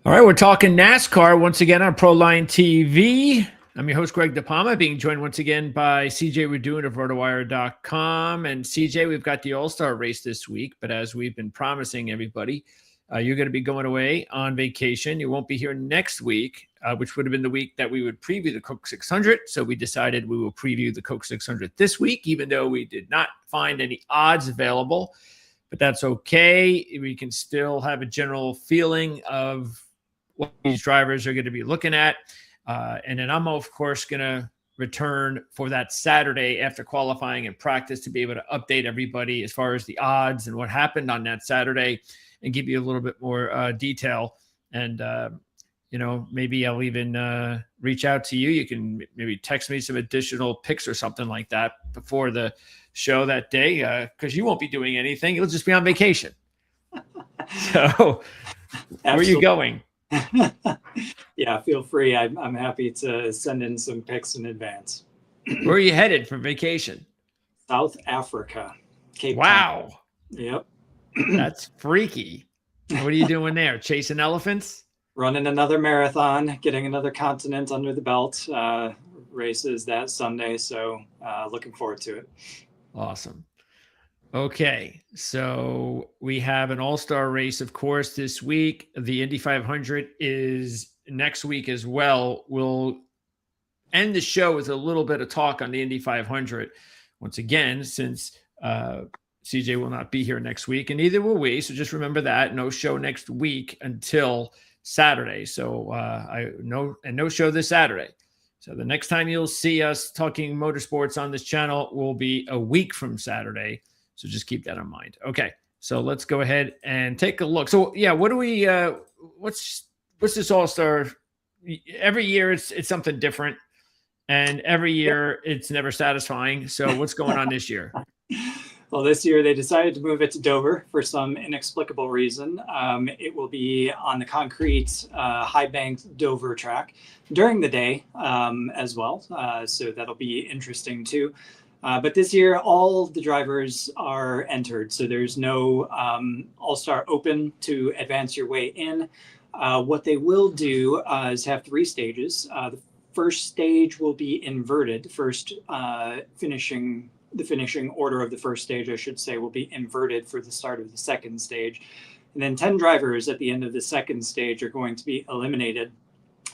All right, we're talking NASCAR once again on Proline TV. I'm your host, Greg DePalma, being joined once again by CJ Radune of RotoWire.com. And CJ, we've got the All-Star race this week, but as we've been promising everybody, you're going to be going away on vacation. You won't be here next week, which would have been the week that we would preview the Coke 600. So we decided we will preview the Coke 600 this week, even though we did not find any odds available. But that's okay. We can still have a general feeling of what these drivers are going to be looking at. And then I'm, of course, going to return for that Saturday after qualifying and practice to be able to update everybody as far as the odds and what happened on that Saturday and give you a little bit more detail. And, maybe I'll even reach out to you. You can maybe text me some additional picks or something like that before the show that day, because you won't be doing anything. You'll just be on vacation. So where are you going? Yeah, feel free. I'm happy to send in some pics in advance. Where are you headed for vacation? South Africa. Cape Wow. Town. Yep. That's freaky. What are you doing there? Chasing elephants? Running another marathon, getting another continent under the belt. Races that Sunday, so looking forward to it. Awesome. Okay, so we have an all-star race, of course, this week. The Indy 500 is next week as well. We'll end the show with a little bit of talk on the Indy 500. Once again, since CJ will not be here next week, and neither will we. So just remember that. No show next week until Saturday. So no show this Saturday. So the next time you'll see us talking motorsports on this channel will be a week from Saturday. So just keep that in mind. Okay, so let's go ahead and take a look. So yeah, what do we? What's this All-Star? Every year it's something different, and every year it's never satisfying. So what's going on this year? Well, this year they decided to move it to Dover for some inexplicable reason. It will be on the concrete high-banked Dover track during the day as well. So that'll be interesting too. But this year, all the drivers are entered. So there's no All-Star Open to advance your way in. What they will do is have 3 stages. The first stage will be inverted. The finishing order of the first stage, I should say, will be inverted for the start of the second stage. And then 10 drivers at the end of the second stage are going to be eliminated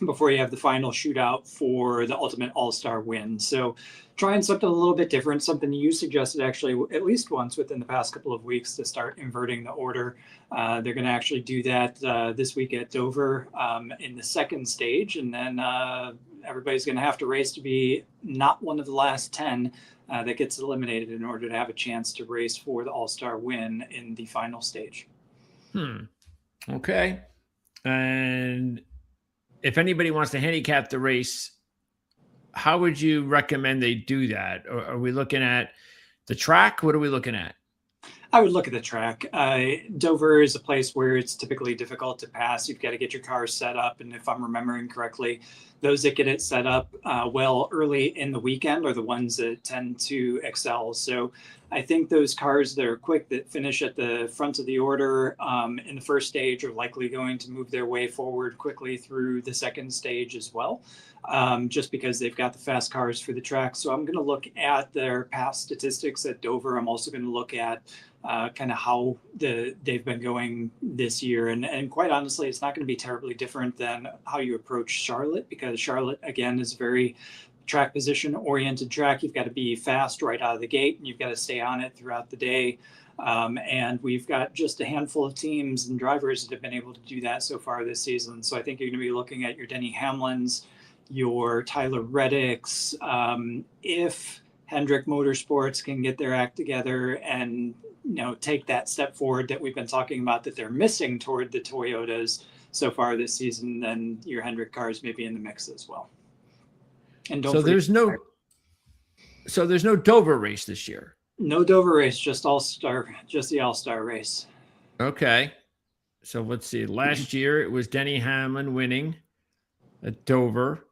before you have the final shootout for the ultimate all-star win. So trying something a little bit different, something you suggested actually at least once within the past couple of weeks to start inverting the order. They're going to actually do that this week at Dover in the second stage. And then everybody's going to have to race to be not one of the last 10 that gets eliminated in order to have a chance to race for the all-star win in the final stage. Okay. And if anybody wants to handicap the race, how would you recommend they do that? Or are we looking at the track? What are we looking at? I would look at the track. Dover is a place where it's typically difficult to pass. You've got to get your car set up. And if I'm remembering correctly, those that get it set up well early in the weekend are the ones that tend to excel. So I think those cars that are quick, that finish at the front of the order in the first stage, are likely going to move their way forward quickly through the second stage as well, just because they've got the fast cars for the track. So I'm going to look at their past statistics at Dover. I'm also going to look at kind of how they've been going this year. And quite honestly, it's not going to be terribly different than how you approach Charlotte, because Charlotte, again, is very track position oriented track. You've got to be fast right out of the gate, and you've got to stay on it throughout the day. And we've got just a handful of teams and drivers that have been able to do that so far this season. So I think you're going to be looking at your Denny Hamlins, your Tyler Reddicks. If Hendrick Motorsports can get their act together and take that step forward that we've been talking about that they're missing toward the Toyotas so far this season, then your Hendrick cars may be in the mix as well. And don't there's no Dover race this year. No Dover race, just the All-Star race. Okay. So let's see. Last year it was Denny Hamlin winning at Dover.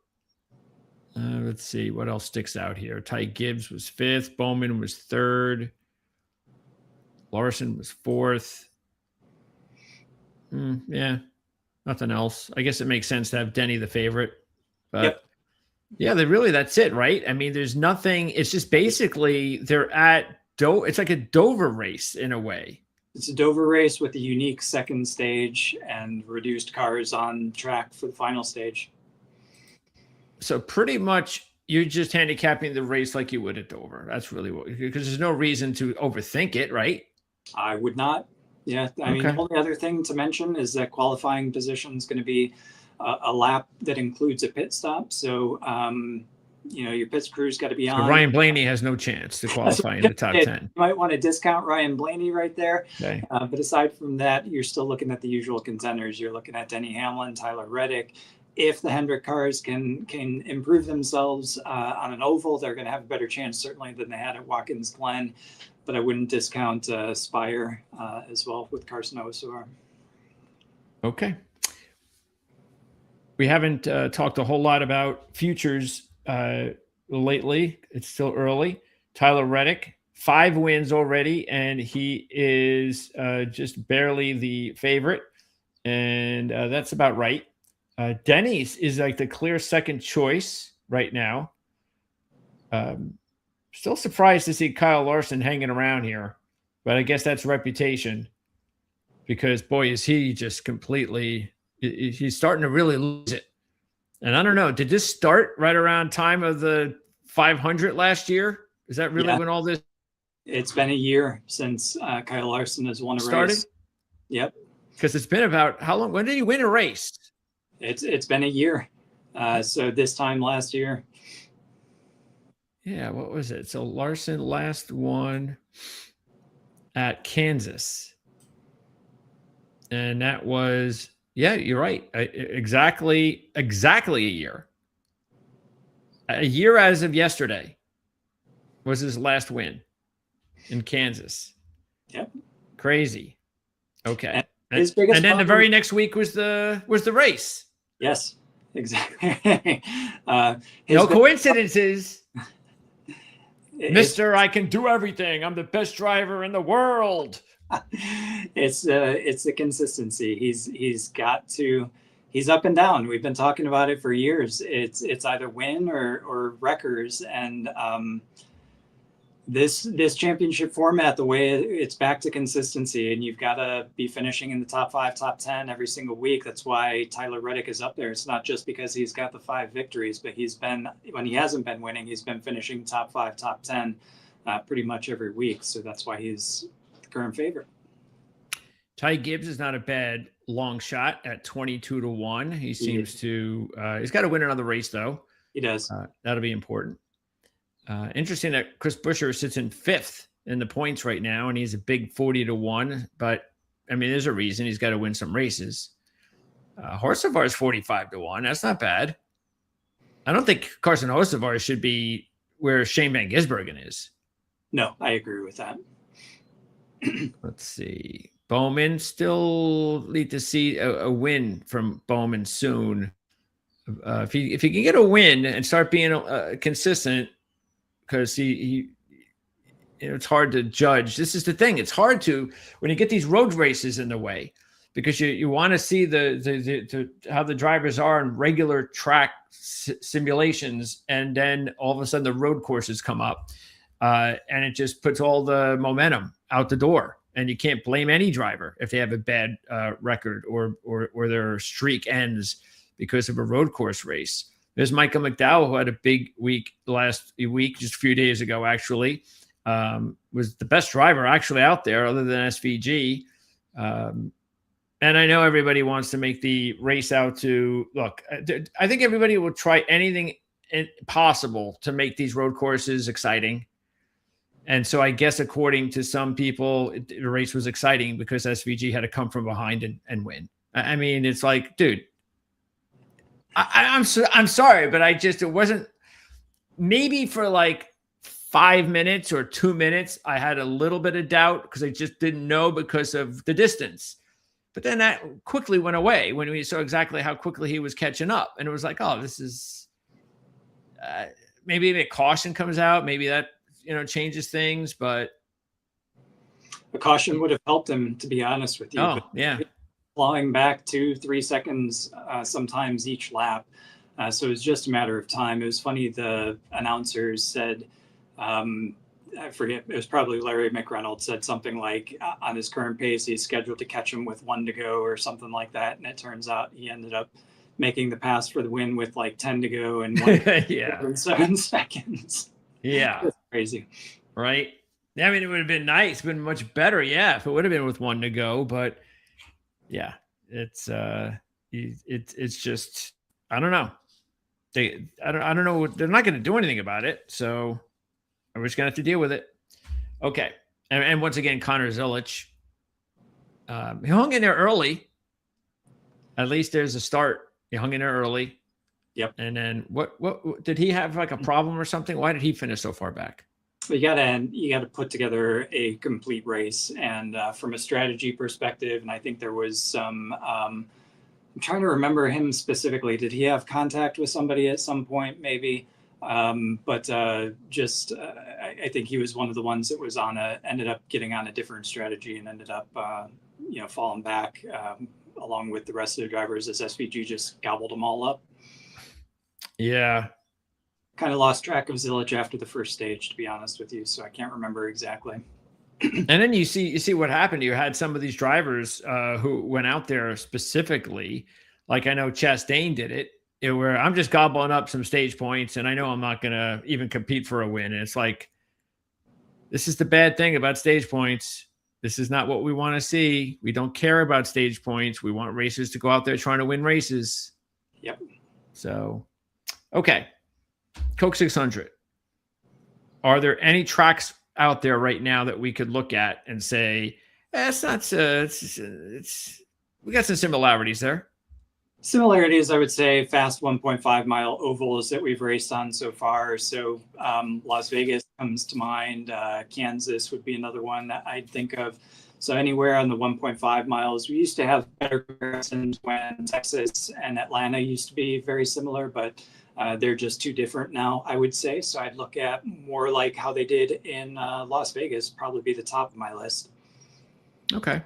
Let's see what else sticks out here. Ty Gibbs was 5th. Bowman was 3rd. Larson was 4th. Yeah. Nothing else. I guess it makes sense to have Denny the favorite, but Yep. yeah, that's it, right? I mean, there's nothing. It's just basically they're at It's like a Dover race in a way. It's a Dover race with a unique second stage and reduced cars on track for the final stage. So pretty much you're just handicapping the race like you would at Dover. That's really what, because there's no reason to overthink it, right? I would not. Yeah. I mean, the only other thing to mention is that qualifying position is going to be a lap that includes a pit stop. So, your pit crew's got to be on. So Ryan Blaney has no chance to qualify in the top 10. You might want to discount Ryan Blaney right there. Okay. But aside from that, you're still looking at the usual contenders. You're looking at Denny Hamlin, Tyler Reddick. If the Hendrick cars can improve themselves on an oval, they're going to have a better chance, certainly, than they had at Watkins Glen. But I wouldn't discount Spire as well with Carson Osuar. Okay. We haven't talked a whole lot about futures lately. It's still early. Tyler Reddick, 5 wins already, and he is just barely the favorite. And that's about right. Denny's is like the clear second choice right now. Still surprised to see Kyle Larson hanging around here, but I guess that's reputation because, boy, is he just completely – he's starting to really lose it. And I don't know, did this start right around time of the 500 last year? Is that really when all this – It's been a year since Kyle Larson has won a race. Yep. Because it's been about – how long – when did he win a race? It's been a year. So this time last year. Yeah, what was it? So Larson last won at Kansas. And that was, yeah, you're right. Exactly a year. A year as of yesterday was his last win in Kansas. Yep. Crazy. Okay. And then the very next week was the race. Yes, exactly. No coincidences. Mister, I can do everything. I'm the best driver in the world. It's the consistency. He's up and down. We've been talking about it for years. It's either win or wreckers. And this championship format, the way it's back to consistency, and you've got to be finishing in the top 5, top 10 every single week. That's why Tyler Reddick is up there. It's not just because he's got the 5 victories, but when he hasn't been winning, he's been finishing top 5, top 10 pretty much every week. So that's why he's the current favorite. Ty Gibbs is not a bad long shot at 22-1. He seems to he's got to win another race though. He does. That'll be important. Interesting that Chris Buescher sits in 5th in the points right now, and he's a big 40-1. But I mean, there's a reason he's got to win some races. Hocevar is 45-1. That's not bad. I don't think Carson Hocevar should be where Shane Van Gisbergen is. No, I agree with that. Let's see. Bowman, still need to see a win from Bowman soon. If he can get a win and start being consistent, because he it's hard to judge. This is the thing. It's hard to, when you get these road races in the way, because you want to see the how the drivers are in regular track simulations, and then all of a sudden the road courses come up, and it just puts all the momentum out the door. And you can't blame any driver if they have a bad record or their streak ends because of a road course race. There's Michael McDowell, who had a big week last week, just a few days ago, actually. Was the best driver actually out there other than SVG. And I know everybody wants to make the race out to look. I think everybody will try anything possible to make these road courses exciting. And so I guess according to some people, the race was exciting because SVG had to come from behind and win. I mean, it's like, dude, I'm sorry, but it wasn't, maybe for like 5 minutes or 2 minutes, I had a little bit of doubt because I just didn't know because of the distance. But then that quickly went away when we saw exactly how quickly he was catching up. And it was like, oh, this is maybe a caution comes out. Maybe that, changes things, but a caution would have helped him, to be honest with you. Oh, yeah. clawing back 2-3 seconds sometimes each lap. So it was just a matter of time. It was funny. The announcers said, I forget, it was probably Larry McReynolds said something like, on his current pace, he's scheduled to catch him with 1 to go or something like that. And it turns out he ended up making the pass for the win with like 10 to go and 7 seconds. Yeah. That's crazy. Right. I mean, it would have been nice, been much better. Yeah. If it would have been with 1 to go, but yeah, it's just, I don't know. I don't know. They're not going to do anything about it. So we're just going to have to deal with it. Okay. And once again, Connor Zilic, he hung in there early. At least there's a start. He hung in there early. Yep. And then what did he have, like a problem or something? Why did he finish so far back? You gotta put together a complete race, and from a strategy perspective, and I think there was some. I'm trying to remember him specifically. Did he have contact with somebody at some point? Maybe, but I think he was one of the ones that was ended up getting on a different strategy and ended up falling back along with the rest of the drivers as SVG just gobbled them all up. Yeah. Kind of lost track of Zilic after the first stage, to be honest with you. So I can't remember exactly. And then you see what happened. You had some of these drivers who went out there specifically, like I know Chastain did it, where I'm just gobbling up some stage points and I know I'm not going to even compete for a win. And it's like, this is the bad thing about stage points. This is not what we want to see. We don't care about stage points. We want racers to go out there trying to win races. Yep. So, okay. Coke 600. Are there any tracks out there right now that we could look at and say, it's not, we got some similarities there? Similarities, I would say, fast 1.5 mile ovals that we've raced on so far. So Las Vegas comes to mind. Kansas would be another one that I'd think of. So anywhere on the 1.5 miles, we used to have better comparisons when Texas and Atlanta used to be very similar, but they're just too different now, I would say. So I'd look at more like how they did in Las Vegas, probably be the top of my list. Okay.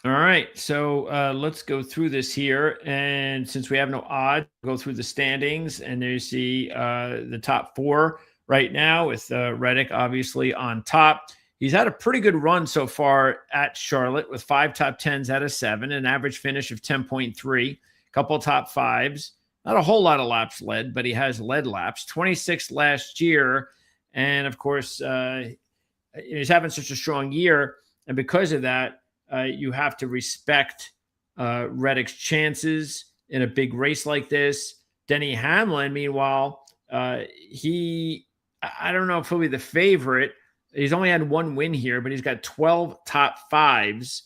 All right. So let's go through this here. And since we have no odds, we'll go through the standings. And there you see the top 4 right now with Reddick obviously on top. He's had a pretty good run so far at Charlotte with 5 top 10s out of 7, an average finish of 10.3, a couple top 5s. Not a whole lot of laps led, but he has led laps, 26 last year. And of course, he's having such a strong year. And because of that, you have to respect Reddick's chances in a big race like this. Denny Hamlin, meanwhile, I don't know if he'll be the favorite. He's only had 1 win here, but he's got 12 top 5s.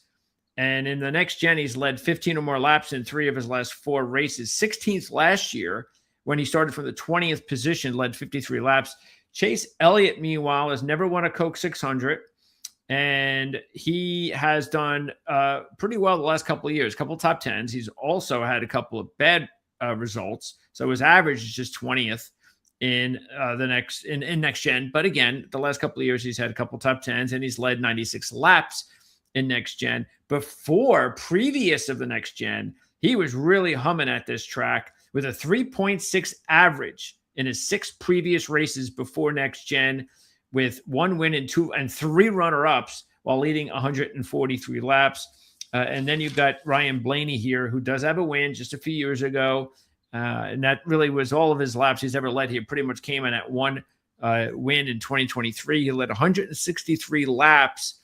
And in the next gen, he's led 15 or more laps in 3 of his last 4 races. 16th last year when he started from the 20th position, led 53 laps. Chase Elliott, meanwhile, has never won a Coke 600. And he has done pretty well the last couple of years, a couple of top 10s. He's also had a couple of bad results. So his average is just 20th in next gen. But again, the last couple of years, he's had a couple of top 10s and he's led 96 laps in next gen. Previous of the next gen, he was really humming at this track with a 3.6 average in his 6 previous races before next gen, with 1 win and 3 runner-ups while leading 143 laps. And then you've got Ryan Blaney here, who does have a win just a few years ago. And that really was all of his laps he's ever led. He pretty much came in at 1 win in 2023. He led 163 laps.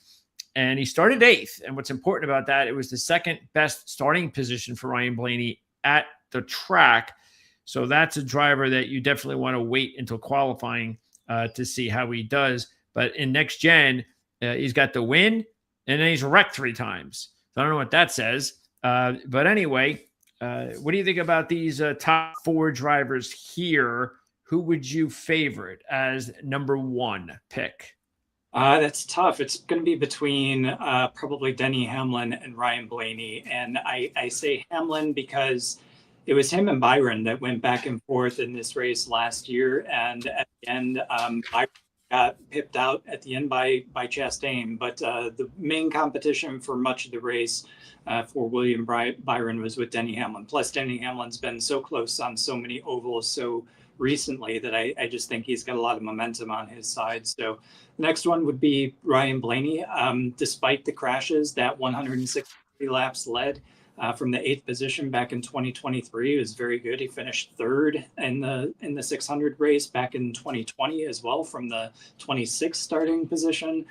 And he started 8th. And what's important about that, it was the 2nd best starting position for Ryan Blaney at the track. So that's a driver that you definitely want to wait until qualifying to see how he does. But in next gen, he's got the win, and then he's wrecked 3 times. So I don't know what that says. But anyway, what do you think about these top 4 drivers here? Who would you favorite as number 1 pick? That's tough. It's going to be between probably Denny Hamlin and Ryan Blaney. And I say Hamlin because it was him and Byron that went back and forth in this race last year. And at the end, Byron got pipped out at the end by Chastain. But the main competition for much of the race for William Byron was with Denny Hamlin. Plus, Denny Hamlin's been so close on so many ovals so recently that I just think he's got a lot of momentum on his side. So the next one would be Ryan Blaney. Despite the crashes, that 160 laps led from the 8th position back in 2023. It was very good. He finished third in the 600 race back in 2020 as well from the 26th starting position.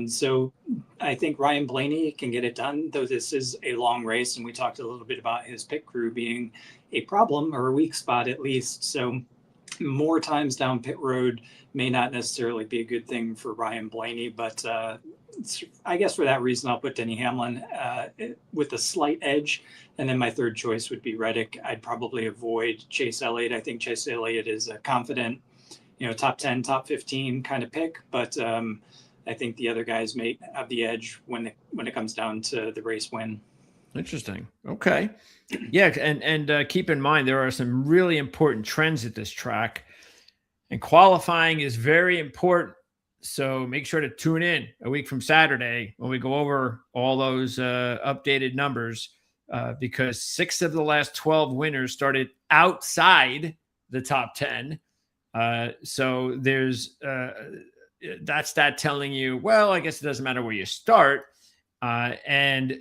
So I think Ryan Blaney can get it done, though this is a long race, and we talked a little bit about his pit crew being a problem or a weak spot at least. So more times down pit road may not necessarily be a good thing for Ryan Blaney, but I guess for that reason, I'll put Denny Hamlin with a slight edge. And then my third choice would be Reddick. I'd probably avoid Chase Elliott. I think Chase Elliott is a confident, top 10, top 15 kind of pick. But I think the other guys may have the edge when it comes down to the race win. Interesting. Okay. Yeah. And keep in mind, there are some really important trends at this track. And qualifying is very important. So make sure to tune in a week from Saturday when we go over all those updated numbers because 6 of the last 12 winners started outside the top 10. So there's that's that telling you, well, I guess it doesn't matter where you start. And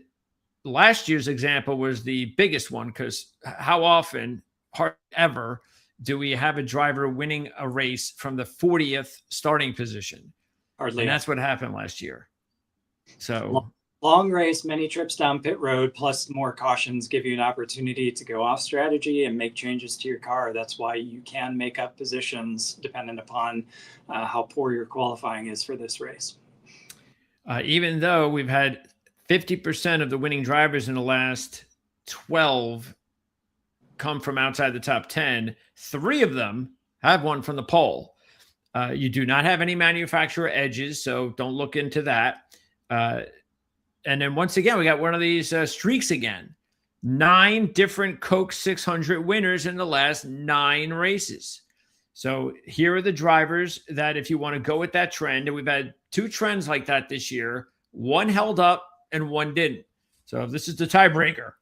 last year's example was the biggest one because how often, hardly ever, do we have a driver winning a race from the 40th starting position? Hardly. And that's what happened last year. So long race, many trips down pit road, plus more cautions give you an opportunity to go off strategy and make changes to your car. That's why you can make up positions dependent upon how poor your qualifying is for this race. Even though we've had 50% of the winning drivers in the last 12 come from outside the top 10, 3 of them have won from the pole. You do not have any manufacturer edges, so don't look into that. And then once again, we got one of these streaks again. 9 different Coke 600 winners in the last 9 races. So here are the drivers that if you want to go with that trend, and we've had 2 trends like that this year, one held up and one didn't. So this is the tiebreaker.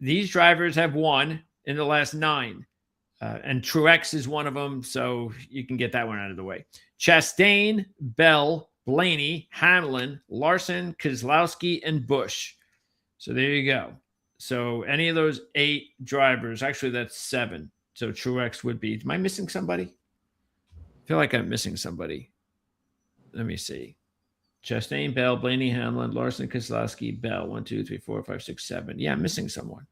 These drivers have won in the last 9. And Truex is one of them, so you can get that one out of the way. Chastain, Bell, Blaney, Hamlin, Larson, Keselowski, and Busch. So there you go. So any of those 8 drivers, actually that's 7. So Truex would be. Am I missing somebody? I feel like I'm missing somebody. Let me see. Chastain, Bell, Blaney, Hamlin, Larson, Keselowski, Bell. 1, 2, 3, 4, 5, 6, 7. Yeah, I'm missing someone.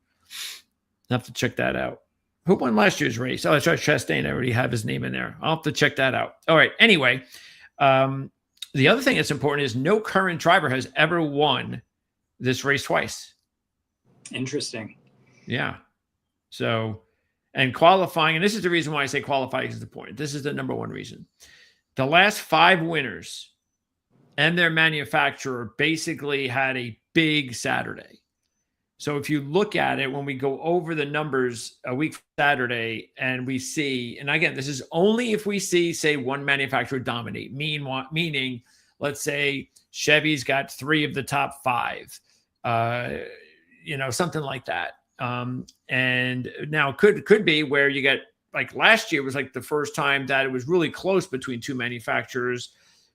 I'll have to check that out. Who won last year's race? Oh, that's right, Chastain. I already have his name in there. I'll have to check that out. All right. Anyway, the other thing that's important is no current driver has ever won this race twice. Interesting. Yeah. So, and qualifying, and this is the reason why I say qualifying is the point. This is the number one reason. The last 5 winners and their manufacturer basically had a big Saturday. So if you look at it, when we go over the numbers a week from Saturday and we see, and again, this is only if we see, say, one manufacturer dominate, meaning, let's say Chevy's got 3 of the top 5, something like that. And now could be where you get, like last year was like the first time that it was really close between 2 manufacturers,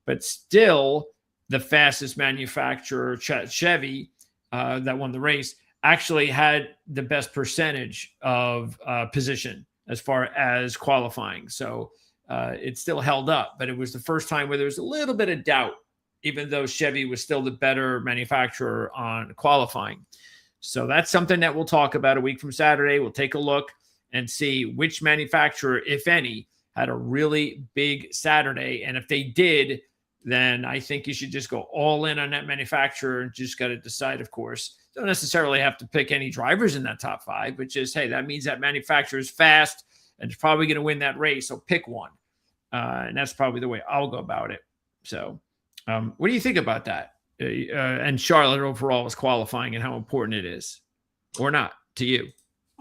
but still the fastest manufacturer, Chevy, that won the race, actually had the best percentage of position as far as qualifying. So it still held up, but it was the first time where there was a little bit of doubt, even though Chevy was still the better manufacturer on qualifying. So that's something that we'll talk about a week from Saturday. We'll take a look and see which manufacturer, if any, had a really big Saturday. And if they did, then I think you should just go all in on that manufacturer and just got to decide, of course. Don't necessarily have to pick any drivers in that top 5, but just, hey, that means that manufacturer is fast and is probably going to win that race. So pick one. And that's probably the way I'll go about it. So what do you think about that? And Charlotte overall is qualifying and how important it is, or not, to you?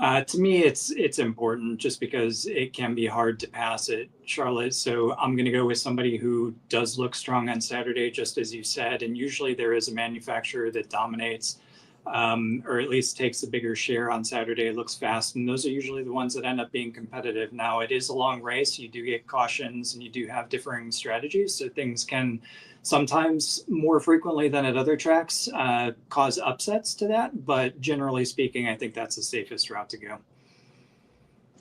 To me, it's important just because it can be hard to pass at Charlotte. So I'm going to go with somebody who does look strong on Saturday, just as you said. And usually there is a manufacturer that dominates, or at least takes a bigger share on Saturday, looks fast. And those are usually the ones that end up being competitive. Now, it is a long race. You do get cautions and you do have differing strategies. So things can sometimes more frequently than at other tracks cause upsets to that. But generally speaking, I think that's the safest route to go.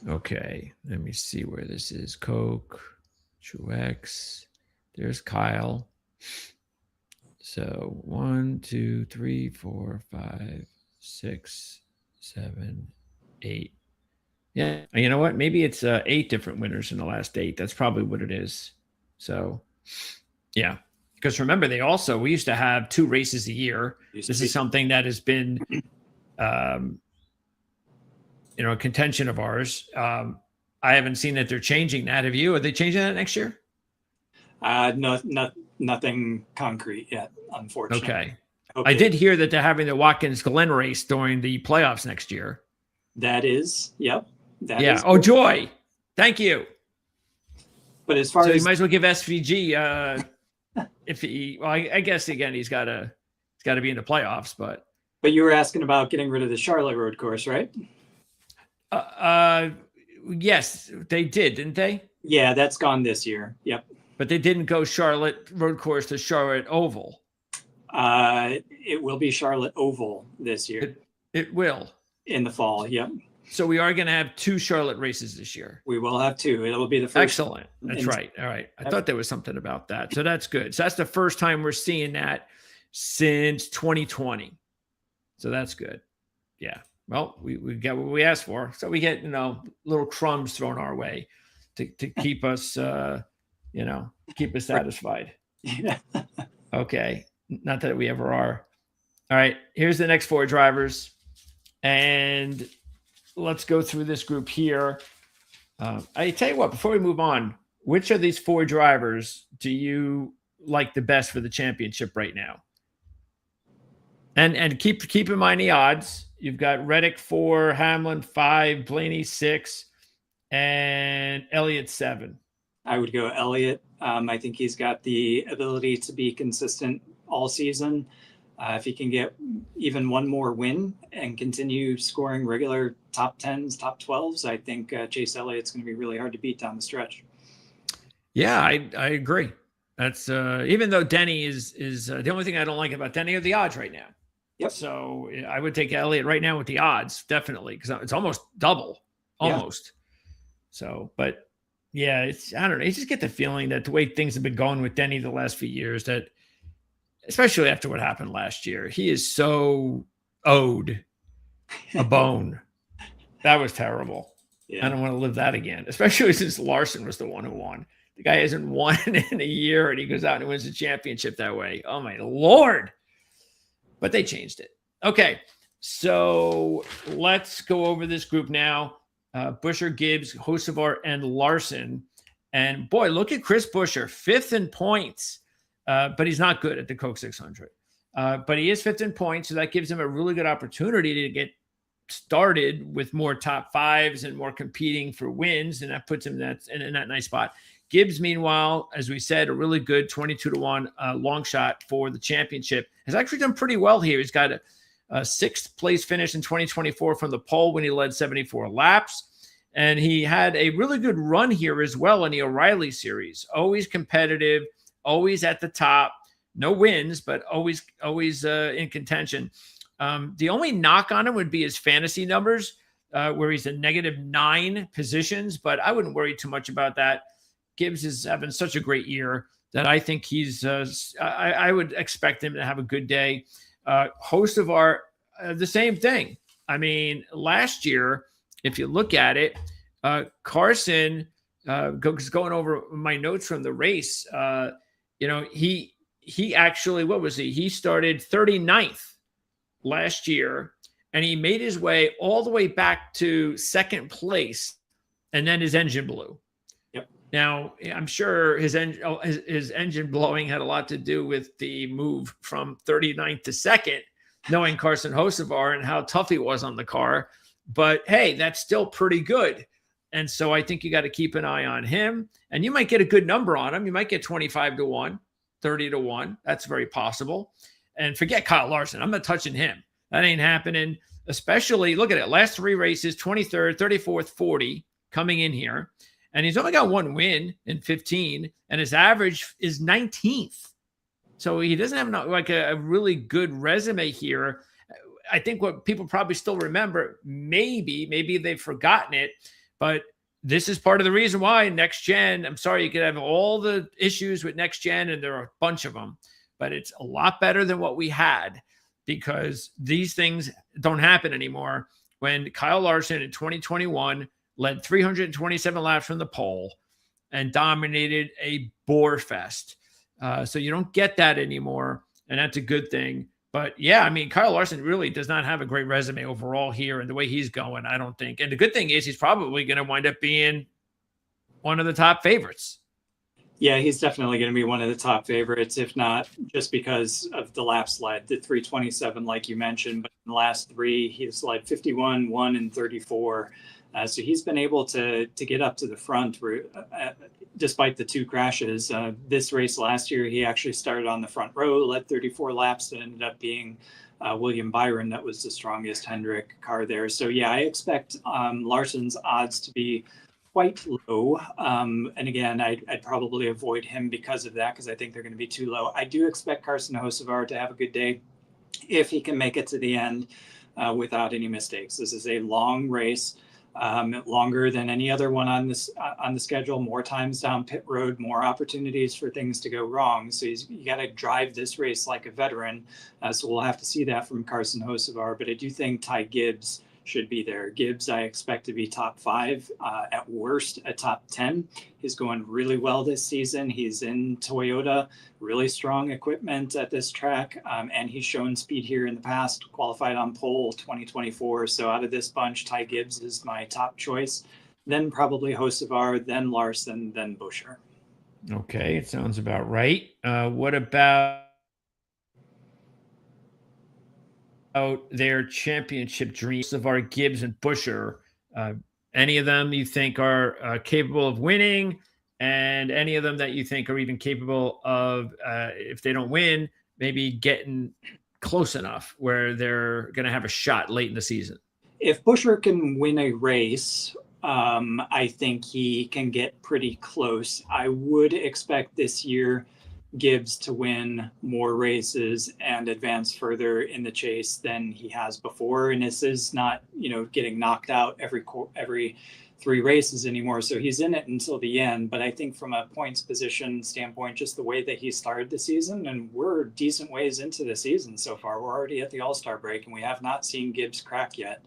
Okay, let me see where this is. Coke, Truex, there's Kyle. So 1, 2, 3, 4, 5, 6, 7, 8. Yeah, you know what? Maybe it's 8 different winners in the last 8. That's probably what it is. So, yeah. Because remember, we used to have 2 races a year. This is something that has been, a contention of ours. I haven't seen that they're changing that. Have you? Are they changing that next year? No, nothing concrete yet, unfortunately. Okay. I did hear that they're having the Watkins Glen race during the playoffs next year. That is, yep. Is cool. Oh, joy. Thank you. But as far as you might as well give SVG I guess again he's got to be in the playoffs, but you were asking about getting rid of the Charlotte road course, right? Yes, they did, didn't they? Yeah, that's gone this year. Yep. But they didn't go Charlotte road course to Charlotte Oval. It will be Charlotte Oval this year. It will in the fall. Yep. So we are going to have 2 Charlotte races this year. We will have 2. It'll be the first. Excellent. That's right. All right. I thought there was something about that. So that's good. So that's the first time we're seeing that since 2020. So that's good. Yeah. Well, we get what we asked for. So we get, little crumbs thrown our way to keep us, keep us satisfied. Yeah. Okay. Not that we ever are. All right. Here's the next 4 drivers. And let's go through this group here. I tell you what, before we move on, which of these 4 drivers do you like the best for the championship right now? And keep in mind the odds. You've got Reddick 4, Hamlin 5, Blaney 6, and Elliott 7. I would go Elliott. I think he's got the ability to be consistent all season. If he can get even one more win and continue scoring regular top 10s, top 12s, I think Chase Elliott's going to be really hard to beat down the stretch. Yeah, I agree. That's even though Denny is the only thing I don't like about Denny are the odds right now. Yep. So I would take Elliott right now with the odds, definitely, because it's almost double, almost. Yeah. So, but yeah, I don't know. You just get the feeling that the way things have been going with Denny the last few years, that especially after what happened last year, he is so owed a bone. That was terrible. Yeah. I don't want to live that again, especially since Larson was the one who won. The guy hasn't won in a year, and he goes out and wins the championship that way. Oh, my Lord. But they changed it. Okay, so let's go over this group now. Buescher, Gibbs, Hocevar, and Larson. And, boy, look at Chris Buescher, 5th in points. But he's not good at the Coke 600. But he is 5th in points, so that gives him a really good opportunity to get started with more top 5s and more competing for wins, and that puts him in that nice spot. Gibbs, meanwhile, as we said, a really good 22-1 long shot for the championship. Has actually done pretty well here. He's got a 6th place finish in 2024 from the pole when he led 74 laps. And he had a really good run here as well in the O'Reilly series. Always competitive, always at the top. No wins, but always in contention. The only knock on him would be his fantasy numbers, where he's a -9 positions, but I wouldn't worry too much about that. Gibbs is having such a great year that I think he's I would expect him to have a good day. Hocevar, the same thing. I mean, last year, if you look at it, Carson, going over my notes from the race, he actually, what was he? He started 39th last year, and he made his way all the way back to 2nd place, and then his engine blew. Now, I'm sure his engine blowing had a lot to do with the move from 39th to 2nd, knowing Carson Hocevar and how tough he was on the car. but hey, that's still pretty good. And so I think you got to keep an eye on him, and you might get a good number on him. You might get 25-1, 30-1. That's very possible. And forget Kyle Larson. I'm not touching him. That ain't happening. Especially, look at it. Last 3 races, 23rd, 34th, 40 coming in here. And he's only got 1 win in 15, and his average is 19th. So he doesn't have like a really good resume here. I think what people probably still remember, maybe they've forgotten it, but this is part of the reason why next gen, I'm sorry, you could have all the issues with next gen, and there are a bunch of them, but it's a lot better than what we had, because these things don't happen anymore. When Kyle Larson in 2021 led 327 laps from the pole and dominated a bore fest. So you don't get that anymore, and that's a good thing. But yeah, I mean, Kyle Larson really does not have a great resume overall here, and the way he's going, I don't think. And the good thing is he's probably going to wind up being one of the top favorites. Yeah, he's definitely going to be one of the top favorites, if not just because of the laps led, the 327, like you mentioned. But in the last 3, he's led 51, 1, and 34. So he's been able to get up to the front despite the 2 crashes. This race last year, he actually started on the front row, led 34 laps, and ended up being William Byron. That was the strongest Hendrick car there. So yeah, I expect Larson's odds to be quite low. And again, I'd probably avoid him because of that, because I think they're going to be too low. I do expect Carson Hocevar to have a good day if he can make it to the end without any mistakes. This is a long race. Longer than any other one on the schedule, more times down pit road, more opportunities for things to go wrong. So you got to drive this race like a veteran. So we'll have to see that from Carson Hocevar. But I do think Ty Gibbs should be there. Gibbs, I expect to be top 5, at worst a top 10. He's going really well this season. He's in Toyota, really strong equipment at this track, and he's shown speed here in the past, qualified on pole 2024. So out of this bunch, Ty Gibbs is my top choice, then probably Hocevar, then Larson, then Buescher. Okay, it sounds about right. What about their championship dreams of our Gibbs and Buescher? Any of them you think are capable of winning, and any of them that you think are even capable of, if they don't win, maybe getting close enough where they're going to have a shot late in the season? If Buescher can win a race, I think he can get pretty close. I would expect this year Gibbs to win more races and advance further in the chase than he has before. And this is not, getting knocked out every 3 races anymore. So he's in it until the end. But I think from a points position standpoint, just the way that he started the season, and we're decent ways into the season so far. We're already at the All-Star break, and we have not seen Gibbs crack yet.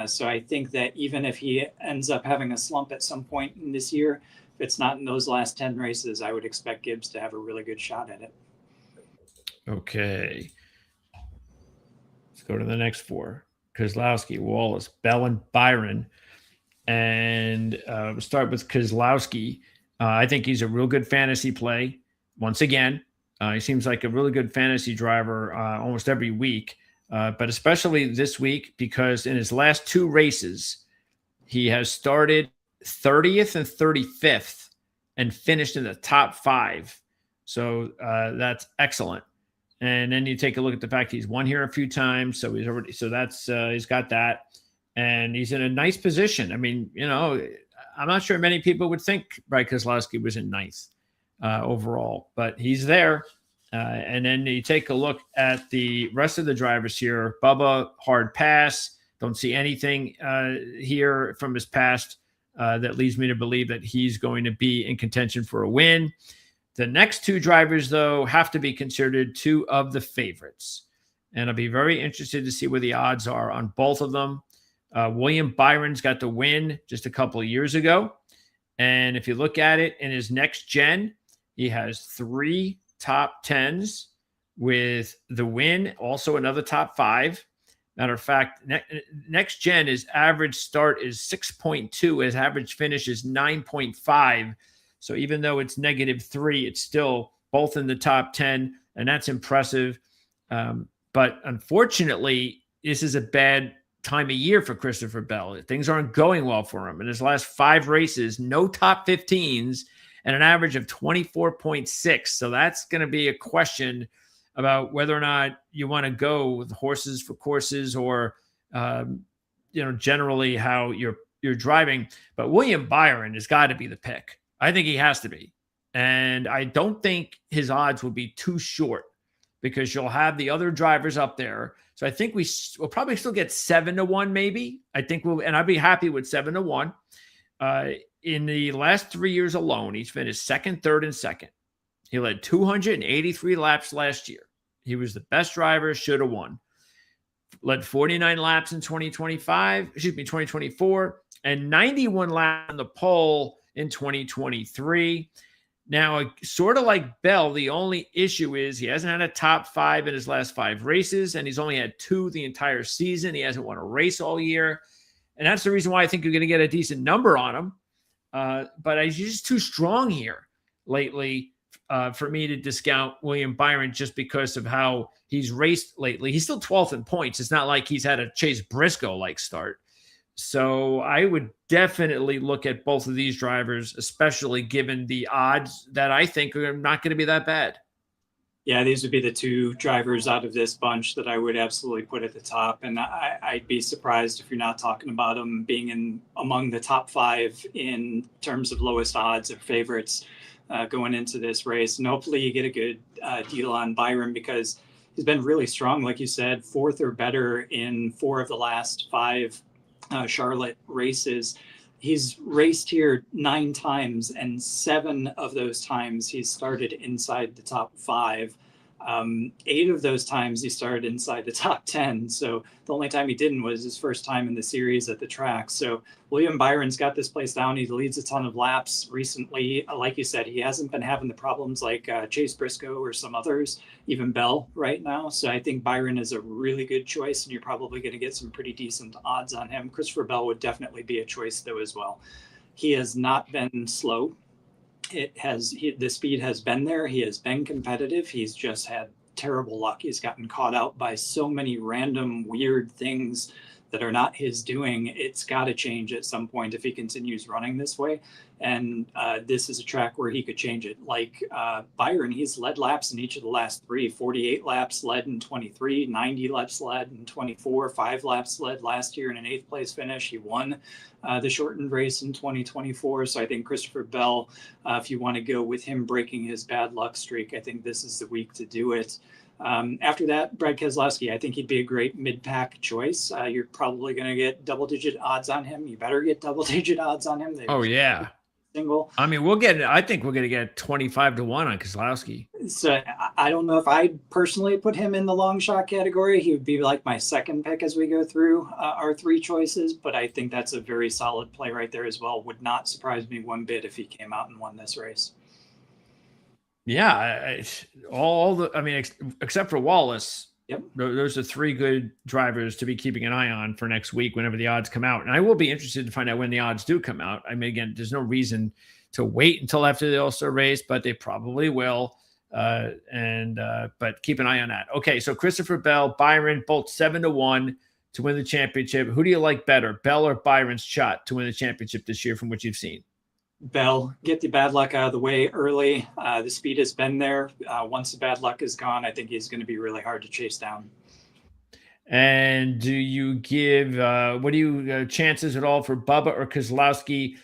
So I think that even if he ends up having a slump at some point in this year, if it's not in those last 10 races, I would expect Gibbs to have a really good shot at it. Okay. Let's go to the next 4. Keselowski, Wallace, Bell, and Byron. And we'll start with Keselowski. I think he's a real good fantasy play. Once again, he seems like a really good fantasy driver almost every week, but especially this week, because in his last 2 races, he has started 30th and 35th and finished in the top 5. So that's excellent. And then you take a look at the fact he's won here a few times. So he's got that, and he's in a nice position. I mean, I'm not sure many people would think Brad Keselowski was in 9th overall, but he's there. And then you take a look at the rest of the drivers here. Bubba, hard pass. Don't see anything here from his past that leads me to believe that he's going to be in contention for a win. The next 2 drivers, though, have to be considered 2 of the favorites. And I'll be very interested to see where the odds are on both of them. William Byron's got the win just a couple of years ago. And if you look at it in his next gen, he has 3 top 10s with the win, also another top 5. Matter of fact, next gen, his average start is 6.2. His average finish is 9.5. So even though it's -3, it's still both in the top 10, and that's impressive. But unfortunately, this is a bad time of year for Christopher Bell. Things aren't going well for him. In his last 5 races, no top 15s and an average of 24.6. So that's going to be a question about whether or not you want to go with horses for courses or, generally how you're driving. But William Byron has got to be the pick. I think he has to be. And I don't think his odds will be too short because you'll have the other drivers up there. So I think we'll probably still get 7-1, maybe. I think and I'd be happy with 7-1. In the last 3 years alone, he's finished second, third, and second. He led 283 laps last year. He was the best driver, should have won. Led 49 laps in 2024, and 91 laps on the pole in 2023. Now, sort of like Bell, the only issue is he hasn't had a top 5 in his last 5 races, and he's only had 2 the entire season. He hasn't won a race all year. And that's the reason why I think you're going to get a decent number on him. But he's just too strong here lately for me to discount William Byron just because of how he's raced lately. He's still 12th in points. It's not like he's had a Chase Briscoe-like start. So I would definitely look at both of these drivers, especially given the odds that I think are not going to be that bad. Yeah, these would be the 2 drivers out of this bunch that I would absolutely put at the top. And I'd be surprised if you're not talking about them being among the top 5 in terms of lowest odds or favorites going into this race. And hopefully you get a good deal on Byron because he's been really strong, like you said, 4th or better in 4 of the last 5 Charlotte races. He's raced here 9 times, and 7 of those times he's started inside the top 5. 8 of those times he started inside the top 10. So the only time he didn't was his first time in the series at the track. So William Byron's got this place down. He leads a ton of laps recently. Like you said, he hasn't been having the problems like Chase Briscoe or some others, even Bell right now. So I think Byron is a really good choice, and you're probably going to get some pretty decent odds on him. Christopher Bell would definitely be a choice though as well. He has not been slow. The speed has been there. He has been competitive. He's just had terrible luck. He's gotten caught out by so many random weird things that are not his doing. It's got to change at some point if he continues running this way. And this is a track where he could change it. Like Byron, he's led laps in each of the last 3, 48 laps led in 23, 90 laps led in 24, 5 laps led last year in an 8th place finish. He won the shortened race in 2024. So I think Christopher Bell, if you want to go with him breaking his bad luck streak, I think this is the week to do it. After that, Brad Keselowski, I think he'd be a great mid-pack choice. You're probably going to get double-digit odds on him. You better get double-digit odds on him. Oh, yeah. Single. I mean, I think we're going to get 25-1 on Keselowski. So I don't know if I'd personally put him in the long shot category. He would be like my second pick as we go through our 3 choices, but I think that's a very solid play right there as well. Would not surprise me one bit if he came out and won this race. Yeah, except for Wallace. Yep. Those are 3 good drivers to be keeping an eye on for next week whenever the odds come out. And I will be interested to find out when the odds do come out. I mean, again, there's no reason to wait until after the All-Star race, but they probably will. But keep an eye on that. Okay, so Christopher Bell, Byron, both 7-1 to win the championship. Who do you like better, Bell or Byron's shot to win the championship this year from what you've seen? Bell, get the bad luck out of the way early. The speed has been there. Once the bad luck is gone, I think he's going to be really hard to chase down. And do you give chances at all for Bubba or Keselowski,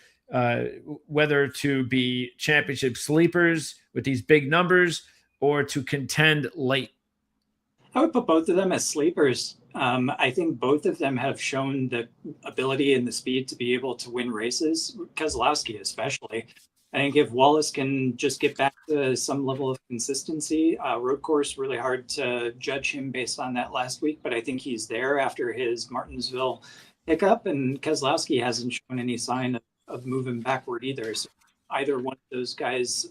whether to be championship sleepers with these big numbers or to contend late? I would put both of them as sleepers. I think both of them have shown the ability and the speed to be able to win races, Keselowski especially. I think if Wallace can just get back to some level of consistency, road course, really hard to judge him based on that last week, but I think he's there after his Martinsville hiccup, and Keselowski hasn't shown any sign of moving backward either. So either one of those guys,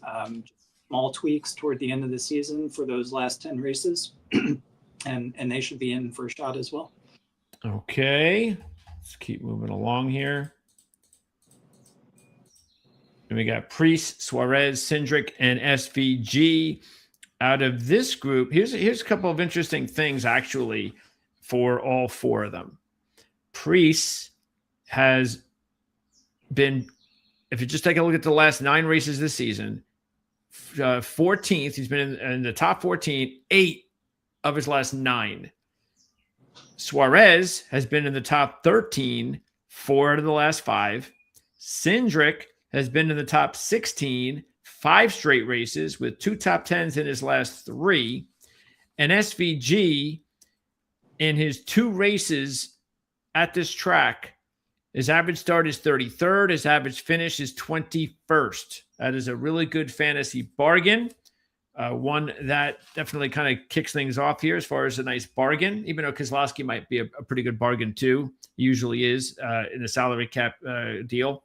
small tweaks toward the end of the season for those last 10 races. And they should be in for a shot as well. Okay. Let's keep moving along here. And we got Priest, Suarez, Cindric, and SVG. Out of this group, here's a couple of interesting things, actually, for all 4 of them. Preece has been, if you just take a look at the last 9 races this season, 14th. He's been in the top 14, 8 of his last 9. Suarez has been in the top 13, 4 out of the last 5. Cindric has been in the top 16, 5 straight races with 2 top 10s in his last 3. And SVG, in his 2 races at this track, his average start is 33rd. His average finish is 21st. That is a really good fantasy bargain. One that definitely kind of kicks things off here as far as a nice bargain, even though Keselowski might be a pretty good bargain too. He usually is in the salary cap deal.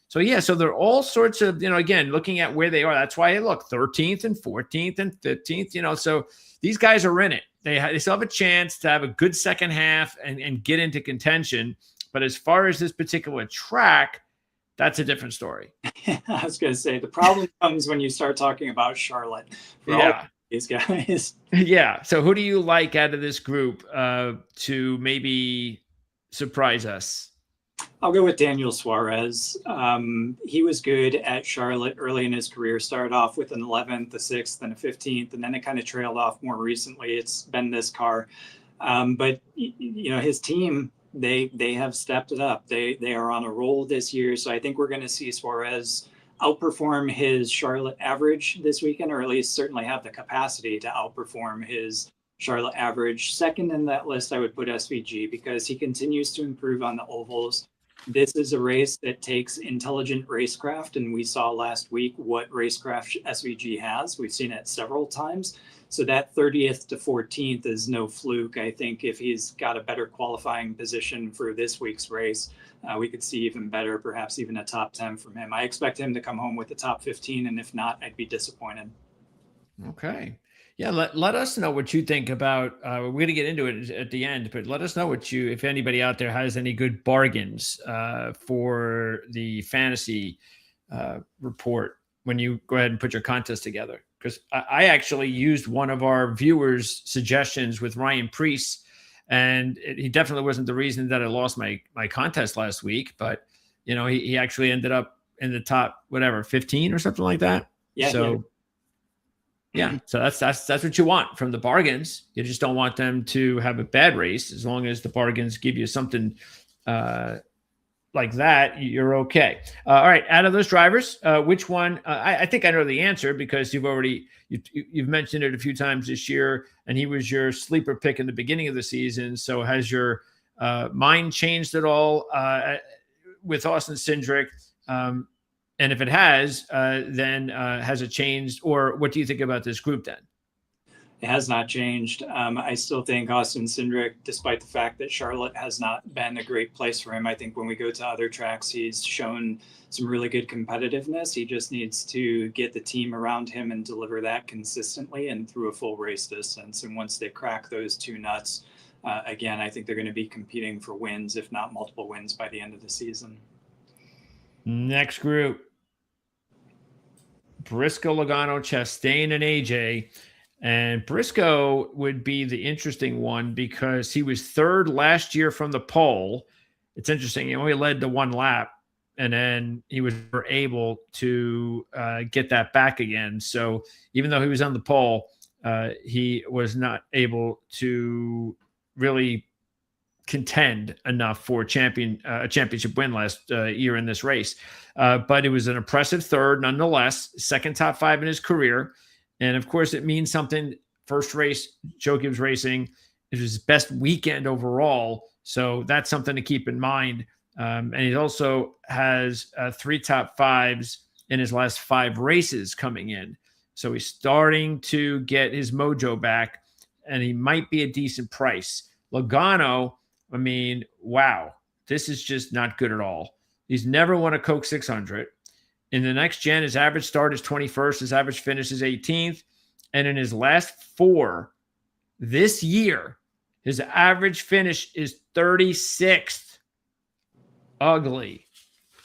So, yeah, so they're all sorts of, again, looking at where they are. That's why, look, 13th and 14th and 15th, so these guys are in it. They still have a chance to have a good second half and get into contention. But as far as this particular track, that's a different story. I was going to say, the problem comes when you start talking about Charlotte for all these guys. Yeah. So who do you like out of this group to maybe surprise us? I'll go with Daniel Suarez. He was good at Charlotte early in his career, started off with an 11th, a 6th, and a 15th, and then it kind of trailed off more recently. It's been this car. But, his team, they have stepped it up. They are on a roll this year. So I think we're going to see Suarez outperform his Charlotte average this weekend, or at least certainly have the capacity to outperform his Charlotte average. Second in that list, I would put SVG because he continues to improve on the ovals. This is a race that takes intelligent racecraft, and we saw last week what racecraft SVG has. We've seen it several times. So that 30th to 14th is no fluke. I think if he's got a better qualifying position for this week's race, we could see even better, perhaps even a top 10 from him. I expect him to come home with the top 15, and if not, I'd be disappointed. Okay. Yeah, let us know what you think about, we're going to get into it at the end, but let us know if anybody out there has any good bargains for the fantasy report when you go ahead and put your contest together. Because I actually used one of our viewers' suggestions with Ryan Preece, and he definitely wasn't the reason that I lost my contest last week, but, he actually ended up in the top, 15 or something like that. Yeah. So. Yeah, so that's what you want from the bargains. You just don't want them to have a bad race. As long as the bargains give you something like that, you're okay. All right, out of those drivers, which one? I think I know the answer because you've mentioned it a few times this year, and he was your sleeper pick in the beginning of the season. So has your mind changed at all with Austin Cindric? And if it has, then has it changed? Or what do you think about this group then? It has not changed. I still think Austin Cindric, despite the fact that Charlotte has not been a great place for him, I think when we go to other tracks, he's shown some really good competitiveness. He just needs to get the team around him and deliver that consistently and through a full race distance. And once they crack those 2 nuts, again, I think they're going to be competing for wins, if not multiple wins by the end of the season. Next group. Briscoe, Logano, Chastain, and AJ. And Briscoe would be the interesting one because he was 3rd last year from the pole. It's interesting. He only led to 1 lap, and then he was able to get that back again. So even though he was on the pole, he was not able to really contend enough for a championship win last year in this race. But it was an impressive 3rd nonetheless, 2nd top 5 in his career. And of course it means something. First race, Joe Gibbs Racing, it was his best weekend overall. So that's something to keep in mind. And he also has 3 top 5s in his last 5 races coming in. So he's starting to get his mojo back, and he might be a decent price. Logano, I mean, wow, this is just not good at all. He's never won a Coke 600. In the next gen, his average start is 21st. His average finish is 18th. And in his last 4 this year, his average finish is 36th. Ugly.